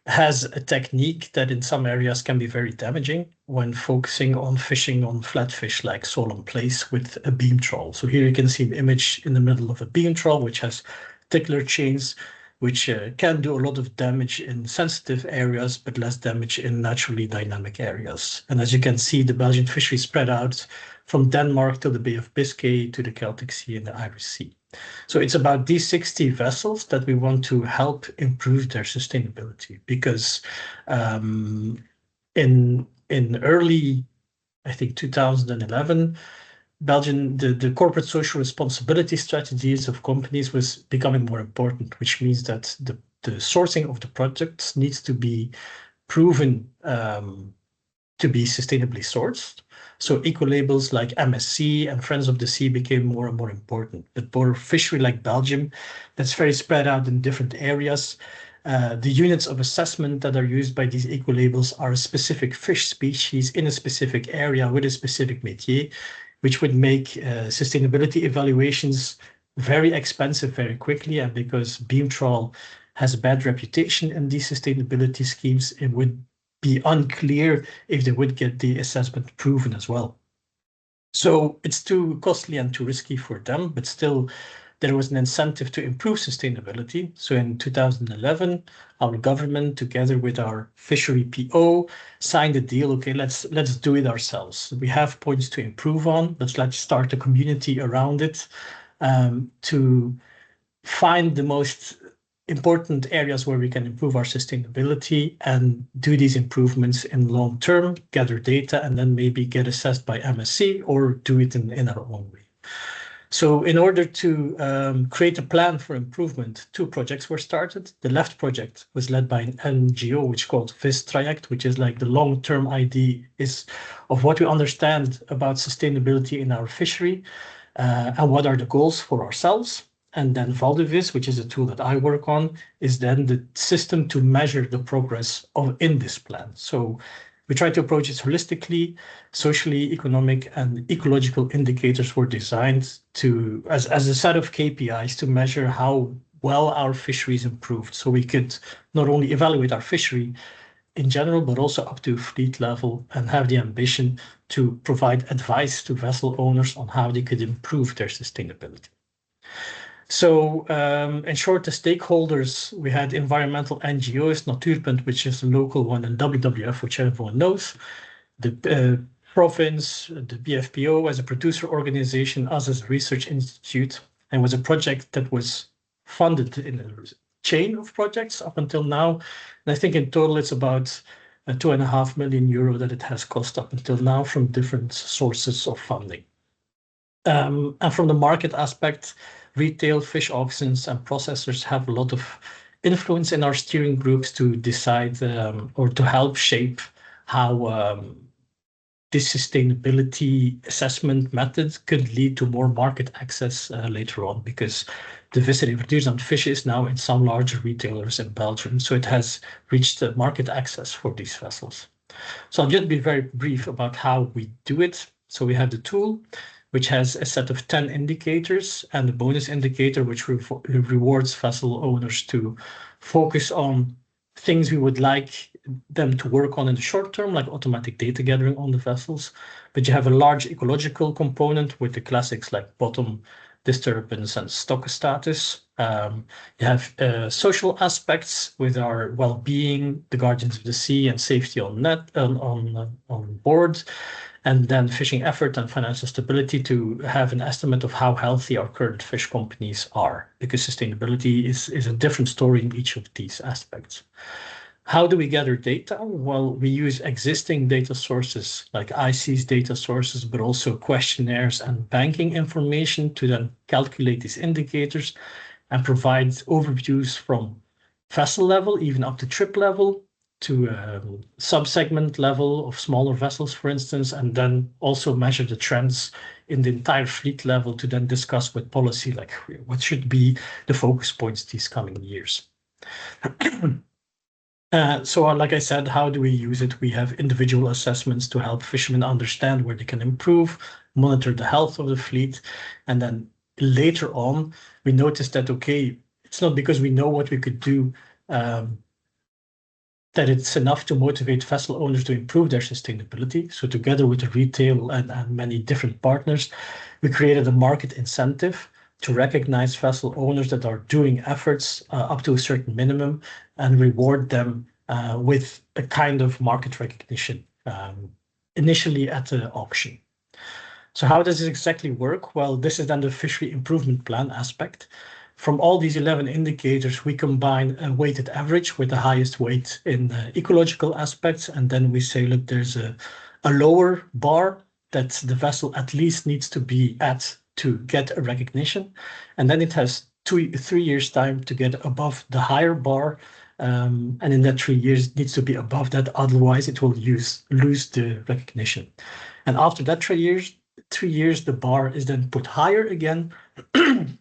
has a technique that in some areas can be very damaging when focusing on fishing on flatfish like solan plaice with a beam trawl. So here you can see an image in the middle of a beam trawl, which has tickler chains, which can do a lot of damage in sensitive areas, but less damage in naturally dynamic areas. And as you can see, the Belgian fishery spread out from Denmark to the Bay of Biscay to the Celtic Sea and the Irish Sea. So it's about these 60 vessels that we want to help improve their sustainability, because in early, I think 2011, Belgian, the corporate social responsibility strategies of companies was becoming more important, which means that the sourcing of the projects needs to be proven to be sustainably sourced. So eco-labels like MSC and Friends of the Sea became more and more important. But for a fishery like Belgium, that's very spread out in different areas, the units of assessment that are used by these eco-labels are a specific fish species in a specific area with a specific métier, which would make sustainability evaluations very expensive very quickly. And because beam trawl has a bad reputation in these sustainability schemes, it would be unclear if they would get the assessment proven as well. So it's too costly and too risky for them, but still there was an incentive to improve sustainability. So in 2011, our government, together with our fishery PO, signed a deal. Okay, let's do it ourselves. We have points to improve on. Let's start a community around it to find the most important areas where we can improve our sustainability and do these improvements in long term, gather data, and then maybe get assessed by MSC or do it in our own way. So in order to create a plan for improvement, 2 projects were started. The left project was led by an NGO, which is called VIS Traject, which is like the long-term idea is of what we understand about sustainability in our fishery and what are the goals for ourselves. And then Valdevis, which is a tool that I work on, is then the system to measure the progress in this plan. So we try to approach it holistically. Socially, economic, and ecological indicators were designed to as a set of KPIs to measure how well our fisheries improved. So we could not only evaluate our fishery in general, but also up to fleet level, and have the ambition to provide advice to vessel owners on how they could improve their sustainability. So in short, the stakeholders, we had environmental NGOs, Natuurpunt, which is a local one, and WWF, which everyone knows, the province, the BFPO as a producer organization, us as a research institute, and was a project that was funded in a chain of projects up until now. And I think in total it's about €2.5 million that it has cost up until now from different sources of funding. And from the market aspect, retail, fish auctions, and processors have a lot of influence in our steering groups to decide or to help shape how this sustainability assessment method could lead to more market access later on, because the visiting Duurzaam Fish is now in some larger retailers in Belgium, so it has reached the market access for these vessels. So I'll just be very brief about how we do it. So we have the tool, which has a set of 10 indicators, and the bonus indicator, which rewards vessel owners to focus on things we would like them to work on in the short term, like automatic data gathering on the vessels. But you have a large ecological component with the classics like bottom disturbance and stock status. You have social aspects with our well-being, the guardians of the sea, and safety on board. And then fishing effort and financial stability to have an estimate of how healthy our current fish companies are, because sustainability is a different story in each of these aspects. How do we gather data? Well, we use existing data sources like IC's data sources, but also questionnaires and banking information to then calculate these indicators and provide overviews from vessel level, even up to trip level, to sub-segment level of smaller vessels, for instance, and then also measure the trends in the entire fleet level to then discuss with policy, like what should be the focus points these coming years. So like I said, how do we use it? We have individual assessments to help fishermen understand where they can improve, monitor the health of the fleet. And then later on, we noticed that, okay, it's not because we know what we could do that it's enough to motivate vessel owners to improve their sustainability. So together with the retail and many different partners, we created a market incentive to recognize vessel owners that are doing efforts up to a certain minimum and reward them with a kind of market recognition, initially at the auction. So how does this exactly work? Well, this is then the fishery improvement plan aspect. From all these 11 indicators, we combine a weighted average with the highest weight in ecological aspects. And then we say, look, there's a lower bar that the vessel at least needs to be at to get a recognition. And then it has 3 years time to get above the higher bar. And in that 3 years, it needs to be above that. Otherwise, it will lose the recognition. And after that 3 years, the bar is then put higher again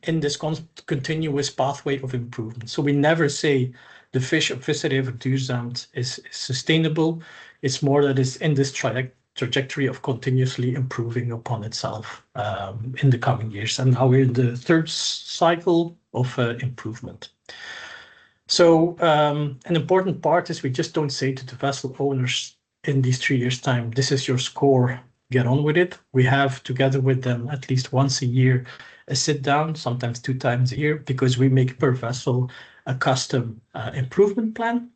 in this continuous pathway of improvement. So we never say the fish of Visserever Duurzaam is sustainable. It's more that it's in this trajectory of continuously improving upon itself in the coming years. And now we're in the third cycle of improvement. So an important part is we just don't say to the vessel owners in these 3 years' time, this is your score, get on with it. We have together with them at least once a year a sit down, sometimes 2 times a year, because we make per vessel a custom improvement plan.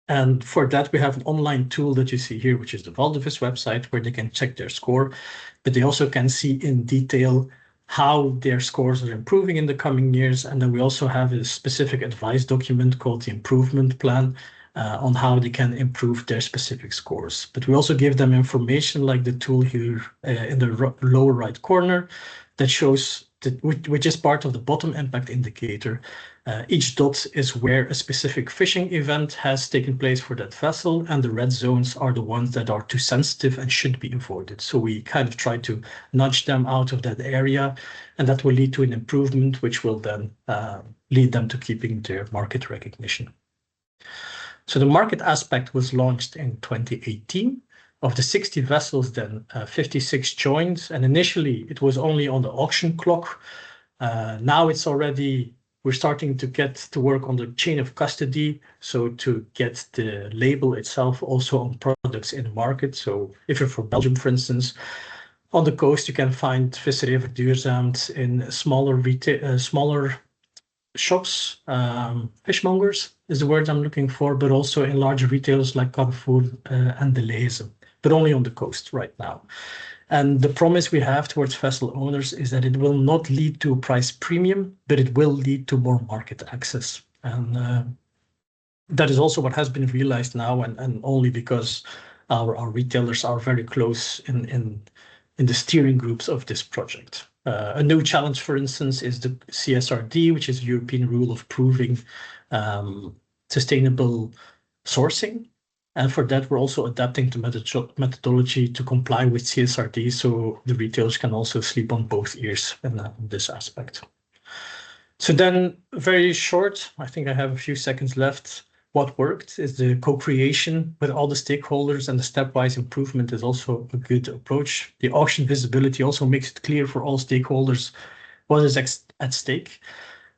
And for that, we have an online tool that you see here, which is the Valdivis website, where they can check their score, but they also can see in detail how their scores are improving in the coming years. And then we also have a specific advice document called the improvement plan on how they can improve their specific scores. But we also give them information like the tool here in the lower right corner that shows that, which is part of the bottom impact indicator. Each dot is where a specific fishing event has taken place for that vessel, and the red zones are the ones that are too sensitive and should be avoided. So we kind of try to nudge them out of that area, and that will lead to an improvement, which will then lead them to keeping their market recognition. So the market aspect was launched in 2018. Of the 60 vessels, then 56 joined, and initially it was only on the auction clock. Now it's already, we're starting to get to work on the chain of custody, so to get the label itself also on products in the market. So if you're from Belgium, for instance, on the coast, you can find Visserever Duurzaam in smaller shops, fishmongers is the word I'm looking for, but also in larger retailers like Carrefour and Deleuze, but only on the coast right now. And the promise we have towards vessel owners is that it will not lead to a price premium, but it will lead to more market access. And that is also what has been realized now, and only because our retailers are very close in the steering groups of this project. A new challenge, for instance, is the CSRD, which is the European rule of proving sustainable sourcing. And for that, we're also adapting the methodology to comply with CSRD, so the retailers can also sleep on both ears in this aspect. So then, very short, I think I have a few seconds left. What worked is the co-creation with all the stakeholders, and the stepwise improvement is also a good approach. The auction visibility also makes it clear for all stakeholders what is at stake.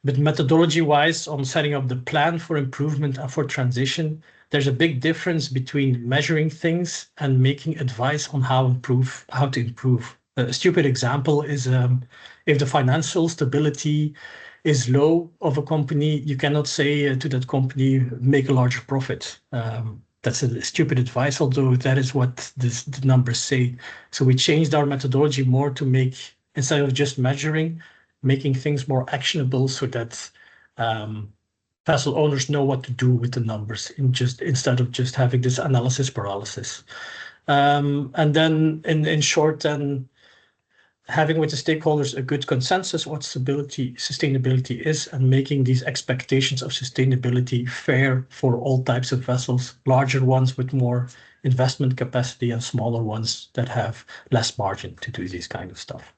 But methodology-wise, on setting up the plan for improvement and for transition, there's a big difference between measuring things and making advice on how to improve. A stupid example is if the financial stability is low of a company, you cannot say to that company, make a larger profit. That's a stupid advice, although that is what the numbers say. So we changed our methodology more to make, instead of just measuring, making things more actionable so that vessel owners know what to do with the numbers instead of just having this analysis paralysis. And then in short, then having with the stakeholders a good consensus what sustainability is, and making these expectations of sustainability fair for all types of vessels, larger ones with more investment capacity and smaller ones that have less margin to do this kind of stuff.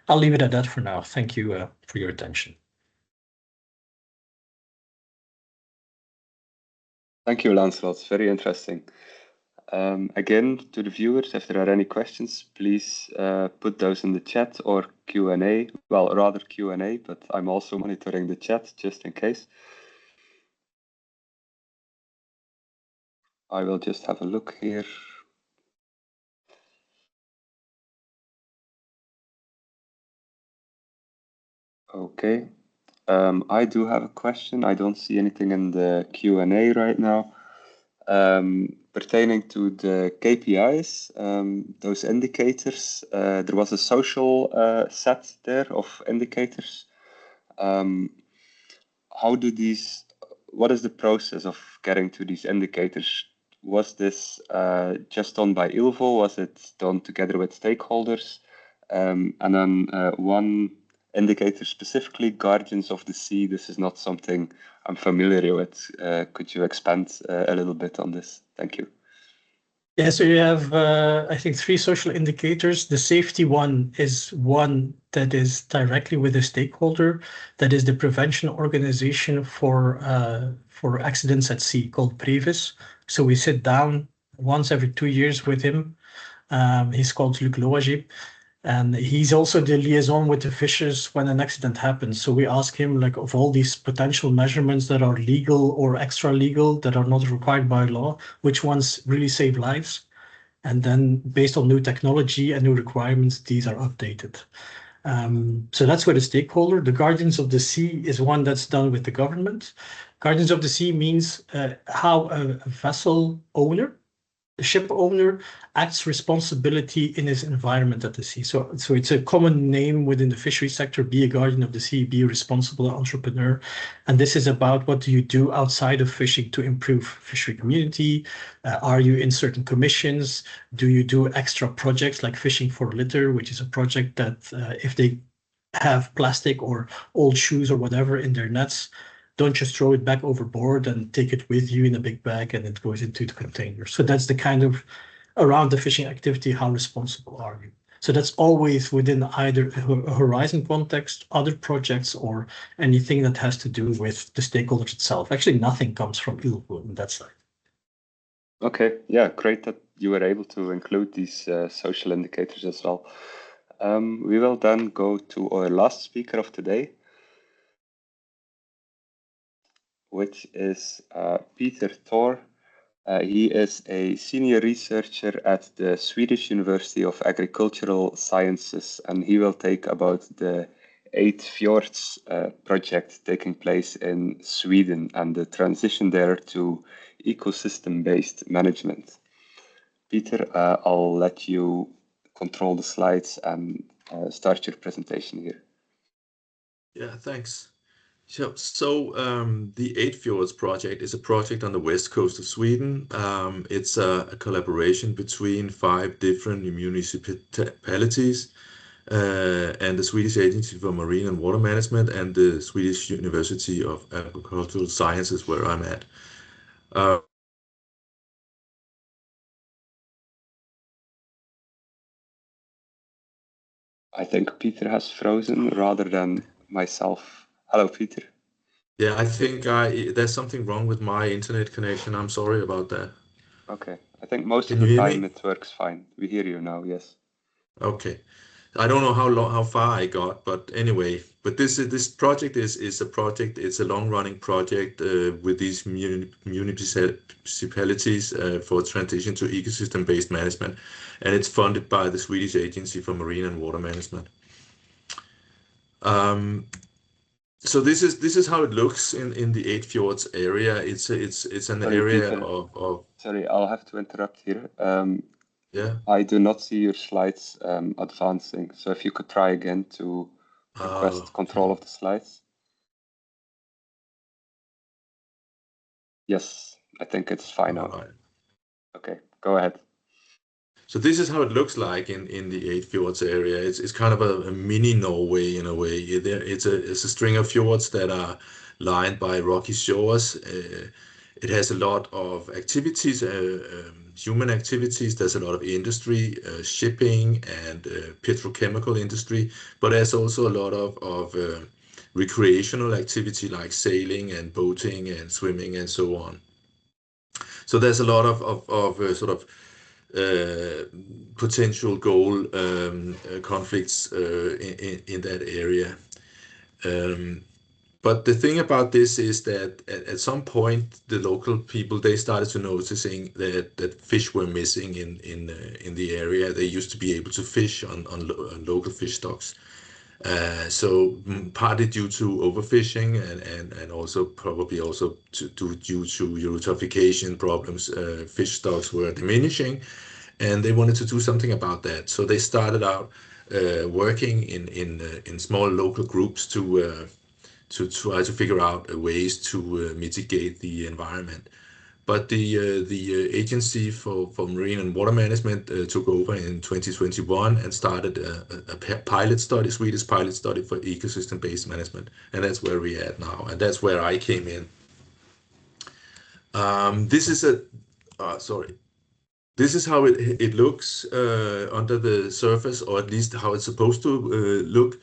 I'll leave it at that for now. Thank you for your attention. Thank you, Lancelot. Very interesting. Again, to the viewers, if there are any questions, please put those in the chat or Q&A. Well, rather Q&A, but I'm also monitoring the chat just in case. I will just have a look here. Okay. I do have a question. I don't see anything in the Q&A right now. Pertaining to the KPIs, those indicators, there was a social set there of indicators. How do these, what is the process of getting to these indicators? Was this just done by ILVO? Was it done together with stakeholders? And then one indicator specifically, Guardians of the Sea. This is not something I'm familiar with. Could you expand a little bit on this? Thank you. Yeah, so you have, I think, 3 social indicators. The safety one is one that is directly with the stakeholder. That is the prevention organization for accidents at sea called Previs. So we sit down once every 2 years with him. He's called Luc Loagie. And he's also the liaison with the fishers when an accident happens. So we ask him, like, of all these potential measurements that are legal or extra legal that are not required by law, which ones really save lives? And then based on new technology and new requirements, these are updated. So that's where the stakeholder. The Guardians of the Sea is one that's done with the government. Guardians of the Sea means how a vessel owner, the ship owner, acts responsibility in his environment at the sea. So it's a common name within the fishery sector: be a guardian of the sea, be a responsible entrepreneur. And this is about what do you do outside of fishing to improve fishery community? Are you in certain commissions? Do you do extra projects like Fishing for Litter, which is a project that if they have plastic or old shoes or whatever in their nets, don't just throw it back overboard and take it with you in a big bag and it goes into the container. So that's the kind of around the fishing activity, how responsible are you? So that's always within either a horizon context, other projects, or anything that has to do with the stakeholders itself. Actually, nothing comes from ILVO on that side. Okay, yeah, great that you were able to include these social indicators as well. We will then go to our last speaker of today, which is Peter Thor. He is a senior researcher at the Swedish University of Agricultural Sciences, and he will take about the 8 Fjords project taking place in Sweden and the transition there to ecosystem-based management. Peter, I'll let you control the slides and start your presentation here. Yeah, thanks. So the Eight Fjords project is a project on the west coast of Sweden. It's a collaboration between 5 different municipalities and the Swedish Agency for Marine and Water Management and the Swedish University of Agricultural Sciences, where I'm at. I think Peter has frozen rather than myself. Hello, Peter. Yeah, I think there's something wrong with my internet connection. I'm sorry about that. Okay, I think most Can of you the hear time me? it works fine. We hear you now, yes. Okay. I don't know how far I got, but anyway, but this project is a project. It's a long-running project with these municipalities for transition to ecosystem-based management, and it's funded by the Swedish Agency for Marine and Water Management. So this is how it looks in the Eight Fjords area. It's an Sorry, area Peter. of Sorry, I'll have to interrupt here. yeah. I do not see your slides advancing. So if you could try again to request control of the slides. Yes, I think it's fine All now. right. Okay, go ahead. So this is how it looks like in the Eight Fjords area. It's kind of a mini Norway in a way. It's a string of fjords that are lined by rocky shores. It has a lot of activities, human activities. There's a lot of industry, shipping and petrochemical industry, but there's also a lot of recreational activity like sailing and boating and swimming and so on. So there's a lot of sort of potential goal conflicts in that area. But the thing about this is that at some point, the local people, they started to noticing that fish were missing in the area. They used to be able to fish on local fish stocks. So partly due to overfishing and also probably also due to eutrophication problems, fish stocks were diminishing, and they wanted to do something about that. So they started out working in small local groups to try to figure out ways to mitigate the environment. But the Agency for Marine and Water Management took over in 2021 and started a pilot study, Swedish pilot study for ecosystem-based management, and that's where we're at now, and that's where I came in. This is sorry. This is how it looks under the surface, or at least how it's supposed to look.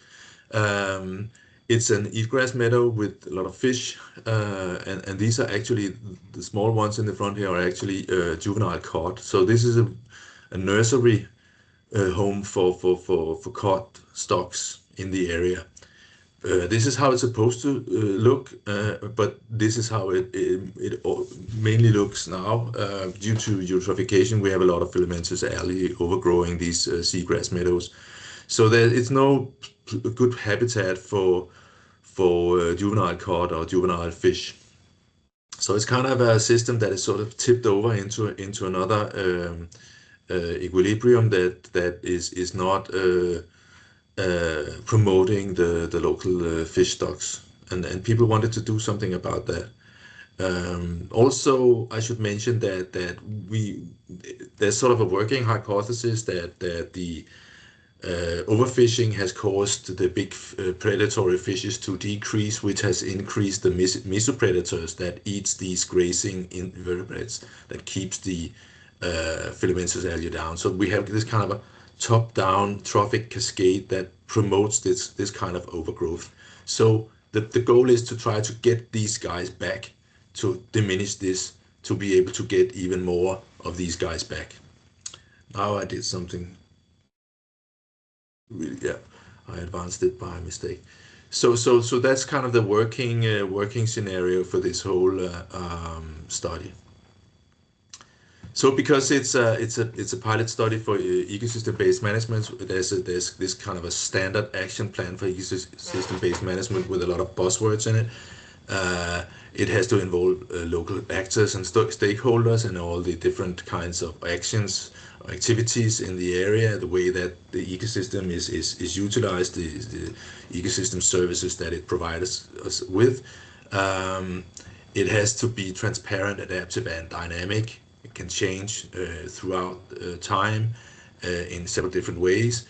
It's an eelgrass meadow with a lot of fish, and these are actually, the small ones in the front here are actually juvenile cod. So this is a nursery home for cod stocks in the area. This is how it's supposed to look, but this is how it mainly looks now. Due to eutrophication, we have a lot of filamentous algae overgrowing these seagrass meadows. So it's no good habitat for juvenile cod or juvenile fish. So it's kind of a system that is sort of tipped over into another equilibrium that is not promoting the local fish stocks, and people wanted to do something about that. Also, I should mention that there's sort of a working hypothesis that the overfishing has caused the big predatory fishes to decrease, which has increased the mesopredators that eats these grazing invertebrates that keeps the filamentous algae down. So we have this kind of a top-down trophic cascade that promotes this kind of overgrowth. So the goal is to try to get these guys back, to diminish this, to be able to get even more of these guys back. Now I did something really, yeah, I advanced it by mistake. So that's kind of the working scenario for this whole study. So because it's a pilot study for ecosystem-based management, there's this kind of a standard action plan for ecosystem-based management with a lot of buzzwords in it. It has to involve local actors and stakeholders and all the different kinds of actions or activities in the area, the way that the ecosystem is utilized, the ecosystem services that it provides us with. It has to be transparent, adaptive, and dynamic. It can change throughout time in several different ways.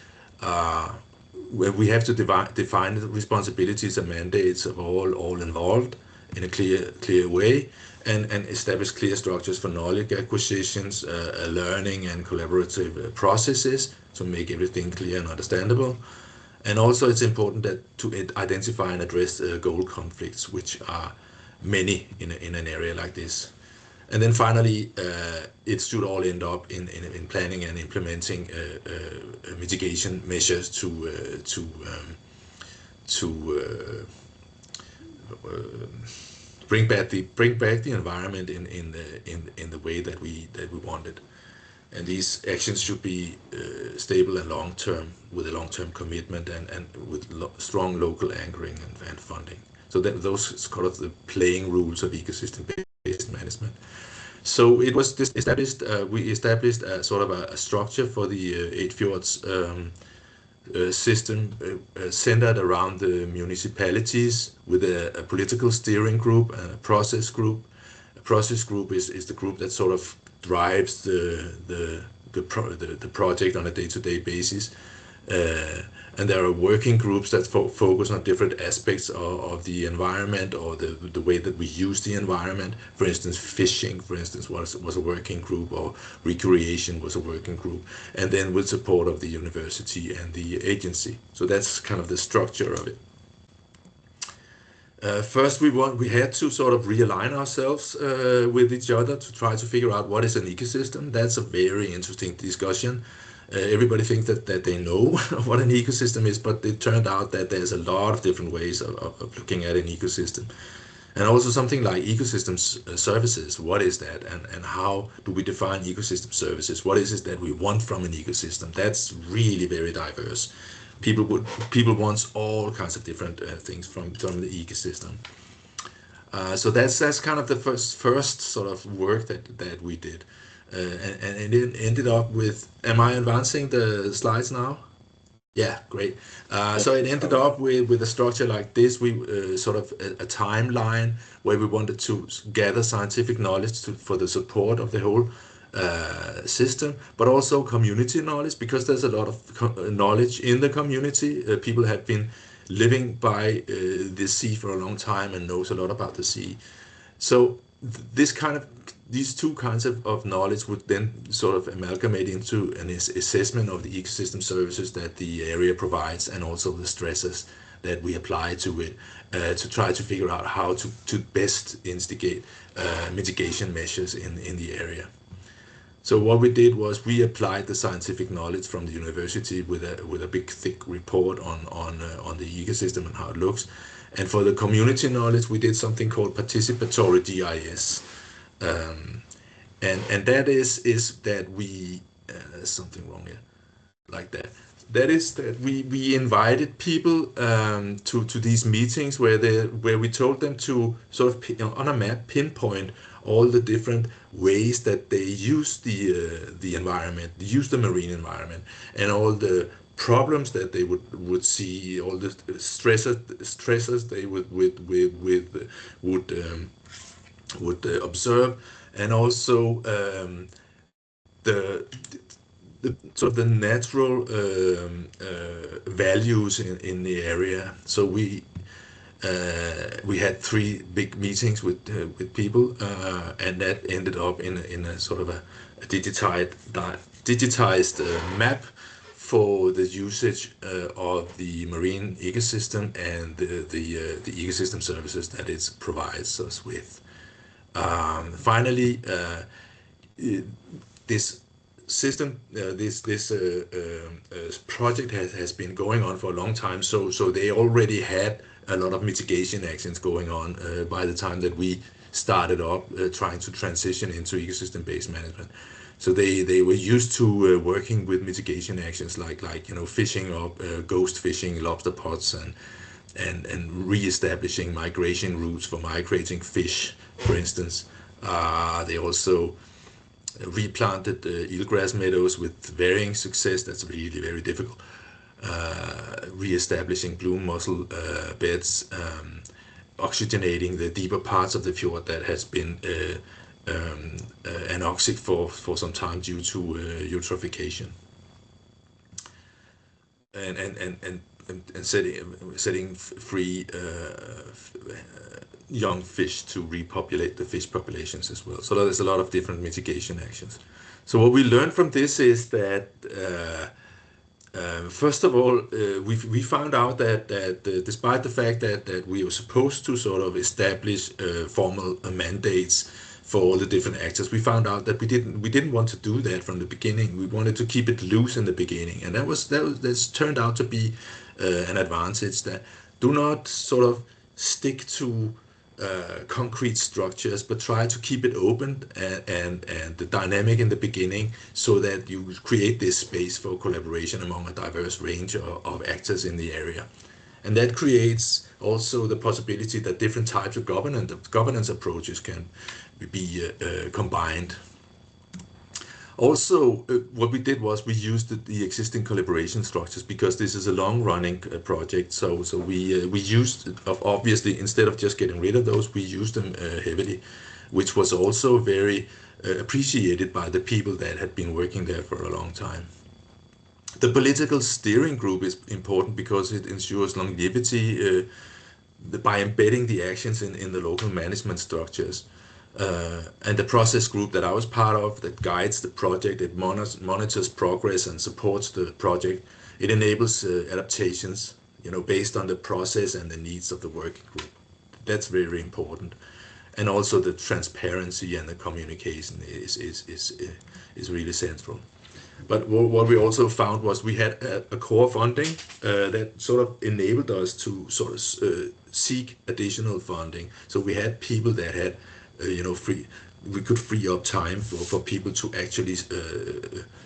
We have to define the responsibilities and mandates of all involved in a clear way, and establish clear structures for knowledge acquisitions, learning, and collaborative processes to make everything clear and understandable. And also, it's important to identify and address goal conflicts, which are many in an area like this. And then finally, it should all end up in planning and implementing mitigation measures to bring back the environment in the way that we want it. And these actions should be stable and long term, with a long term commitment and with strong local anchoring and funding. So those is kind of the playing rules of ecosystem-based management. So it was established. We established sort of a structure for the 8 fjords system centered around the municipalities, with a political steering group and a process group. A process group is the group that sort of drives the project on a day-to-day basis. And there are working groups that focus on different aspects of the environment, or the way that we use the environment. For instance, fishing, for instance, was a working group, or recreation was a working group, and then with support of the university and the agency. So that's kind of the structure of it. First, we had to sort of realign ourselves with each other to try to figure out what is an ecosystem. That's a very interesting discussion. Everybody thinks that they know what an ecosystem is, but it turned out that there's a lot of different ways of looking at an ecosystem. And also something like ecosystem services, what is that? And how do we define ecosystem services? What is it that we want from an ecosystem? That's really very diverse. People want all kinds of different things from the ecosystem. So that's kind of the first sort of work that we did. And it ended up with, am I advancing the slides now? Yeah, great. So it ended up with a structure like this. We sort of a timeline where we wanted to gather scientific knowledge for the support of the whole system, but also community knowledge, because there's a lot of knowledge in the community. People have been living by the sea for a long time and knows a lot about the sea. So these two kinds of knowledge would then sort of amalgamate into an assessment of the ecosystem services that the area provides, and also the stresses that we apply to it, to try to figure out how to best instigate mitigation measures in the area. So what we did was we applied the scientific knowledge from the university with a big thick report on the ecosystem and how it looks. And for the community knowledge, we did something called participatory GIS. And that is that we there's something wrong here, like that. That is that we invited people to these meetings where we told them to sort of on a map pinpoint all the different ways that they use the environment, use the marine environment, and all the problems that they would see, all the stresses they would observe, and also the sort of the natural values in the area. So we had 3 big meetings with people, and that ended up in a sort of a digitized map for the usage of the marine ecosystem and the ecosystem services that it provides us with. Finally, this system, this project has been going on for a long time, so they already had a lot of mitigation actions going on by the time that we started up trying to transition into ecosystem-based management. So they were used to working with mitigation actions like fishing up, ghost fishing lobster pots, and re-establishing migration routes for migrating fish, for instance. They also replanted eelgrass meadows with varying success. That's really very difficult. Re-establishing blue mussel beds, oxygenating the deeper parts of the fjord that has been anoxic for some time due to eutrophication, and setting free young fish to repopulate the fish populations as well. So there's a lot of different mitigation actions. So what we learned from this is that first of all, we found out that despite the fact that we were supposed to sort of establish formal mandates for all the different actors, we found out that we didn't want to do that from the beginning. We wanted to keep it loose in the beginning, and that's turned out to be an advantage. That do not sort of stick to concrete structures, but try to keep it open and the dynamic in the beginning, so that you create this space for collaboration among a diverse range of actors in the area. And that creates also the possibility that different types of governance approaches can be combined. Also, what we did was we used the existing collaboration structures, because this is a long-running project. So we used, obviously, instead of just getting rid of those, we used them heavily, which was also very appreciated by the people that had been working there for a long time. The political steering group is important because it ensures longevity by embedding the actions in the local management structures. And the process group that I was part of, that guides the project, it monitors progress and supports the project. It enables adaptations, based on the process and the needs of the working group. That's very, very important. And also the transparency and the communication is really central. But what we also found was we had a core funding that sort of enabled us to sort of seek additional funding. So we had people that had, we could free up time for people to actually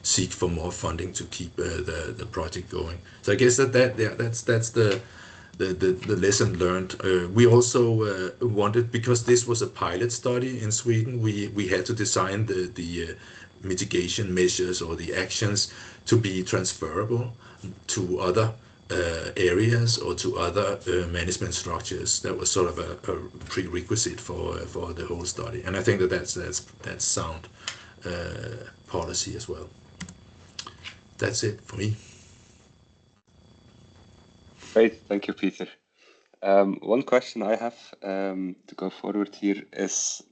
seek for more funding to keep the project going. So I guess that's the lesson learned. We also wanted, because this was a pilot study in Sweden, we had to design the mitigation measures or the actions to be transferable to other areas or to other management structures. That was sort of a prerequisite for the whole study, and I think that's sound policy as well. That's it for me. Great, thank you, Peter. One question I have to go forward here is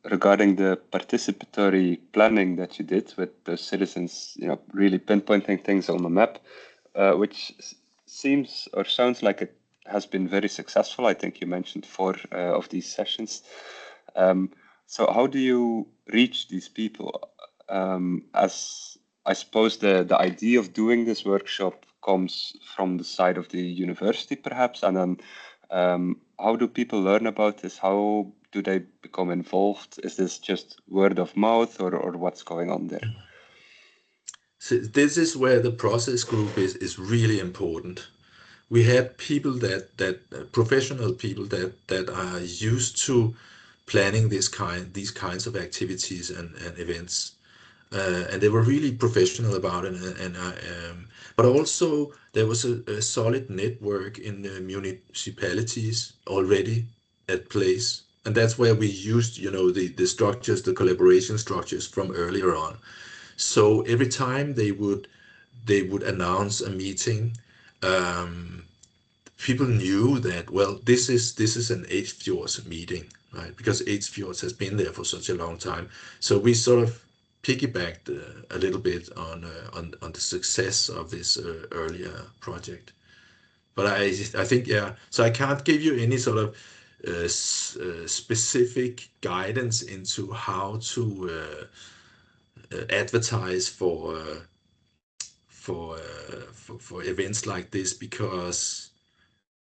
regarding the participatory planning that you did with the citizens, really pinpointing things on the map, which seems or sounds like it has been very successful. I think you mentioned 4 of these sessions. So how do you reach these people? As I suppose the idea of doing this workshop comes from the side of the university, perhaps, and then how do people learn about this? How do they become involved? Is this just word of mouth, or what's going on there? So this is where the process group is really important. We had people that professional people that are used to planning these kinds of activities and events, and they were really professional about it. But also there was a solid network in the municipalities already at place, and that's where we used the structures, the collaboration structures from earlier on. So every time they would announce a meeting, people knew that, well, this is an Fjords meeting, right? Because Fjords has been there for such a long time. So we sort of piggybacked a little bit on the success of this earlier project. But I think, yeah. So I can't give you any sort of specific guidance into how to advertise for events like this, because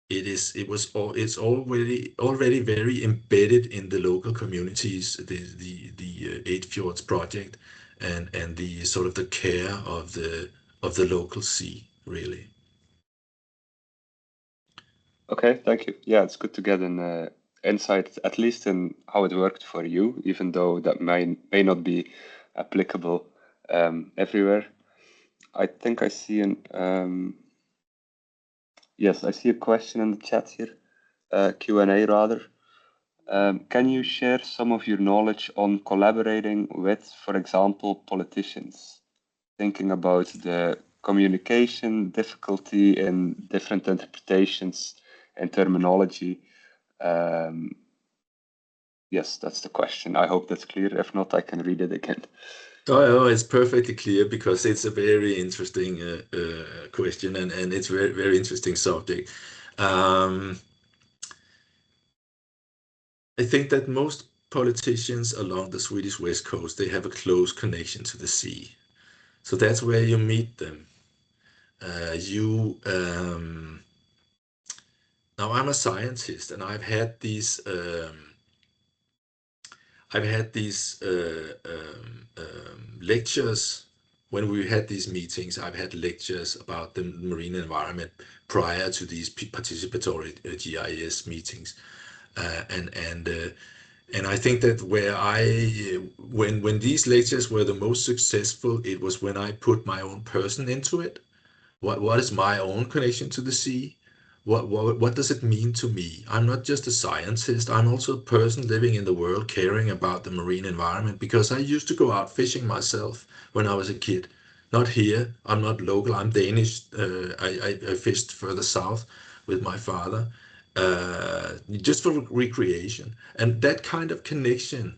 it's already very embedded in the local communities, the Eight Fjords project, and the sort of the care of the local sea, really. Okay, thank you. Yeah, it's good to get an insight, at least in how it worked for you, even though that may not be applicable everywhere. I think I see yes, I see a question in the chat here, Q&A rather. Can you share some of your knowledge on collaborating with, for example, politicians? Thinking about the communication difficulty in different interpretations and terminology. Yes, that's the question. I hope that's clear. If not, I can read it again. Oh, it's perfectly clear, because it's a very interesting question, and it's very, very interesting subject. I think that most politicians along the Swedish West Coast, they have a close connection to the sea. So that's where you meet them. Now I'm a scientist, and I've had these lectures. When we had these meetings, I've had lectures about the marine environment prior to these participatory GIS meetings, and I think that when these lectures were the most successful, it was when I put my own person into it. What is my own connection to the sea? What does it mean to me? I'm not just a scientist. I'm also a person living in the world, caring about the marine environment, because I used to go out fishing myself when I was a kid. Not here. I'm not local. I'm Danish. I fished further south with my father, just for recreation. And that kind of connection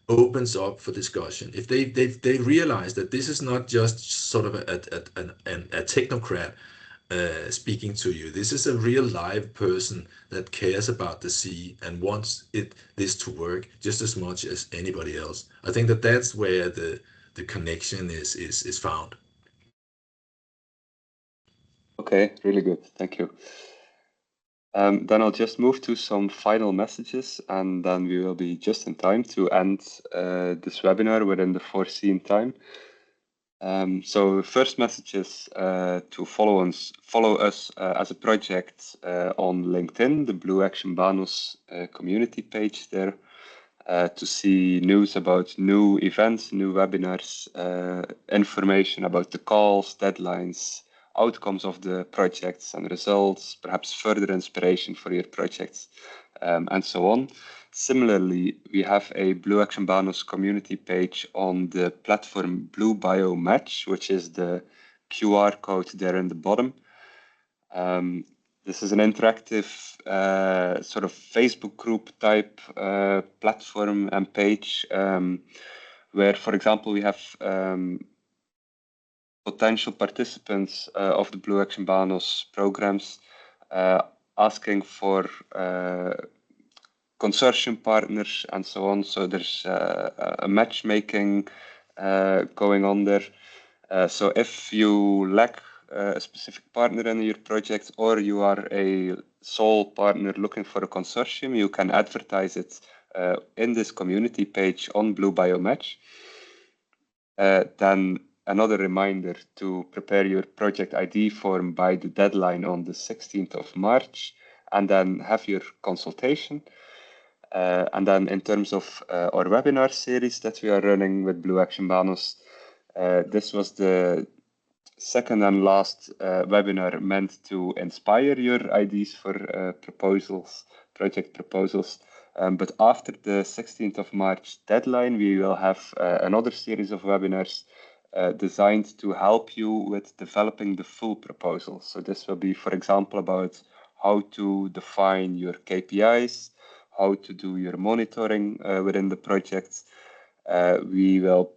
opens up for discussion. If they realize that this is not just sort of a technocrat speaking to you. This is a real live person that cares about the sea and wants this to work just as much as anybody else. I think that that's where the connection is found. Okay, really good. Thank you. Then I'll just move to some final messages, and then we will be just in time to end this webinar within the foreseen time. So first message is to follow us as a project on LinkedIn, the BlueActionBANOS community page there, to see news about new events, new webinars, information about the calls, deadlines, outcomes of the projects and results, perhaps further inspiration for your projects, and so on. Similarly, we have a BlueActionBANOS community page on the platform BlueBioMatch, which is the QR code there in the bottom. This is an interactive sort of Facebook group type platform and page where, for example, we have potential participants of the BlueActionBANOS programs asking for consortium partners and so on. So there's a matchmaking going on there. So if you lack a specific partner in your project, or you are a sole partner looking for a consortium, you can advertise it in this community page on BlueBioMatch. Then another reminder to prepare your project ID form by the deadline on the 16th of March, and then have your consultation. And then in terms of our webinar series that we are running with BlueActionBANOS, this was the second and last webinar meant to inspire your ideas for project proposals. But after the 16th of March deadline, we will have another series of webinars designed to help you with developing the full proposal. So this will be, for example, about how to define your KPIs, how to do your monitoring within the project. We will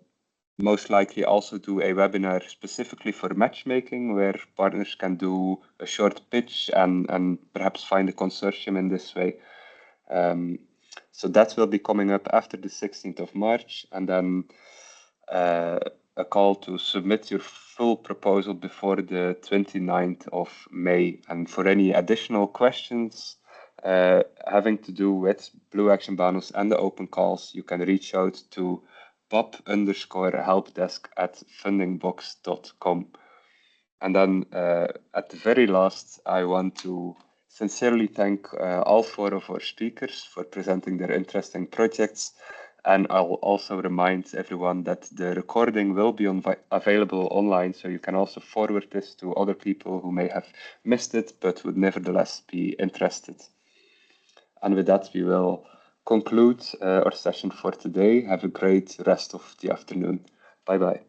most likely also do a webinar specifically for matchmaking, where partners can do a short pitch and perhaps find a consortium in this way. So that will be coming up after the 16th of March, and then a call to submit your full proposal before the 29th of May. And for any additional questions having to do with BlueActionBANOS and the open calls, you can reach out to bob_helpdesk@fundingbox.com. And then at the very last, I want to sincerely thank all four of our speakers for presenting their interesting projects. And I'll also remind everyone that the recording will be available online, so you can also forward this to other people who may have missed it, but would nevertheless be interested. And with that, we will conclude our session for today. Have a great rest of the afternoon. Bye-bye.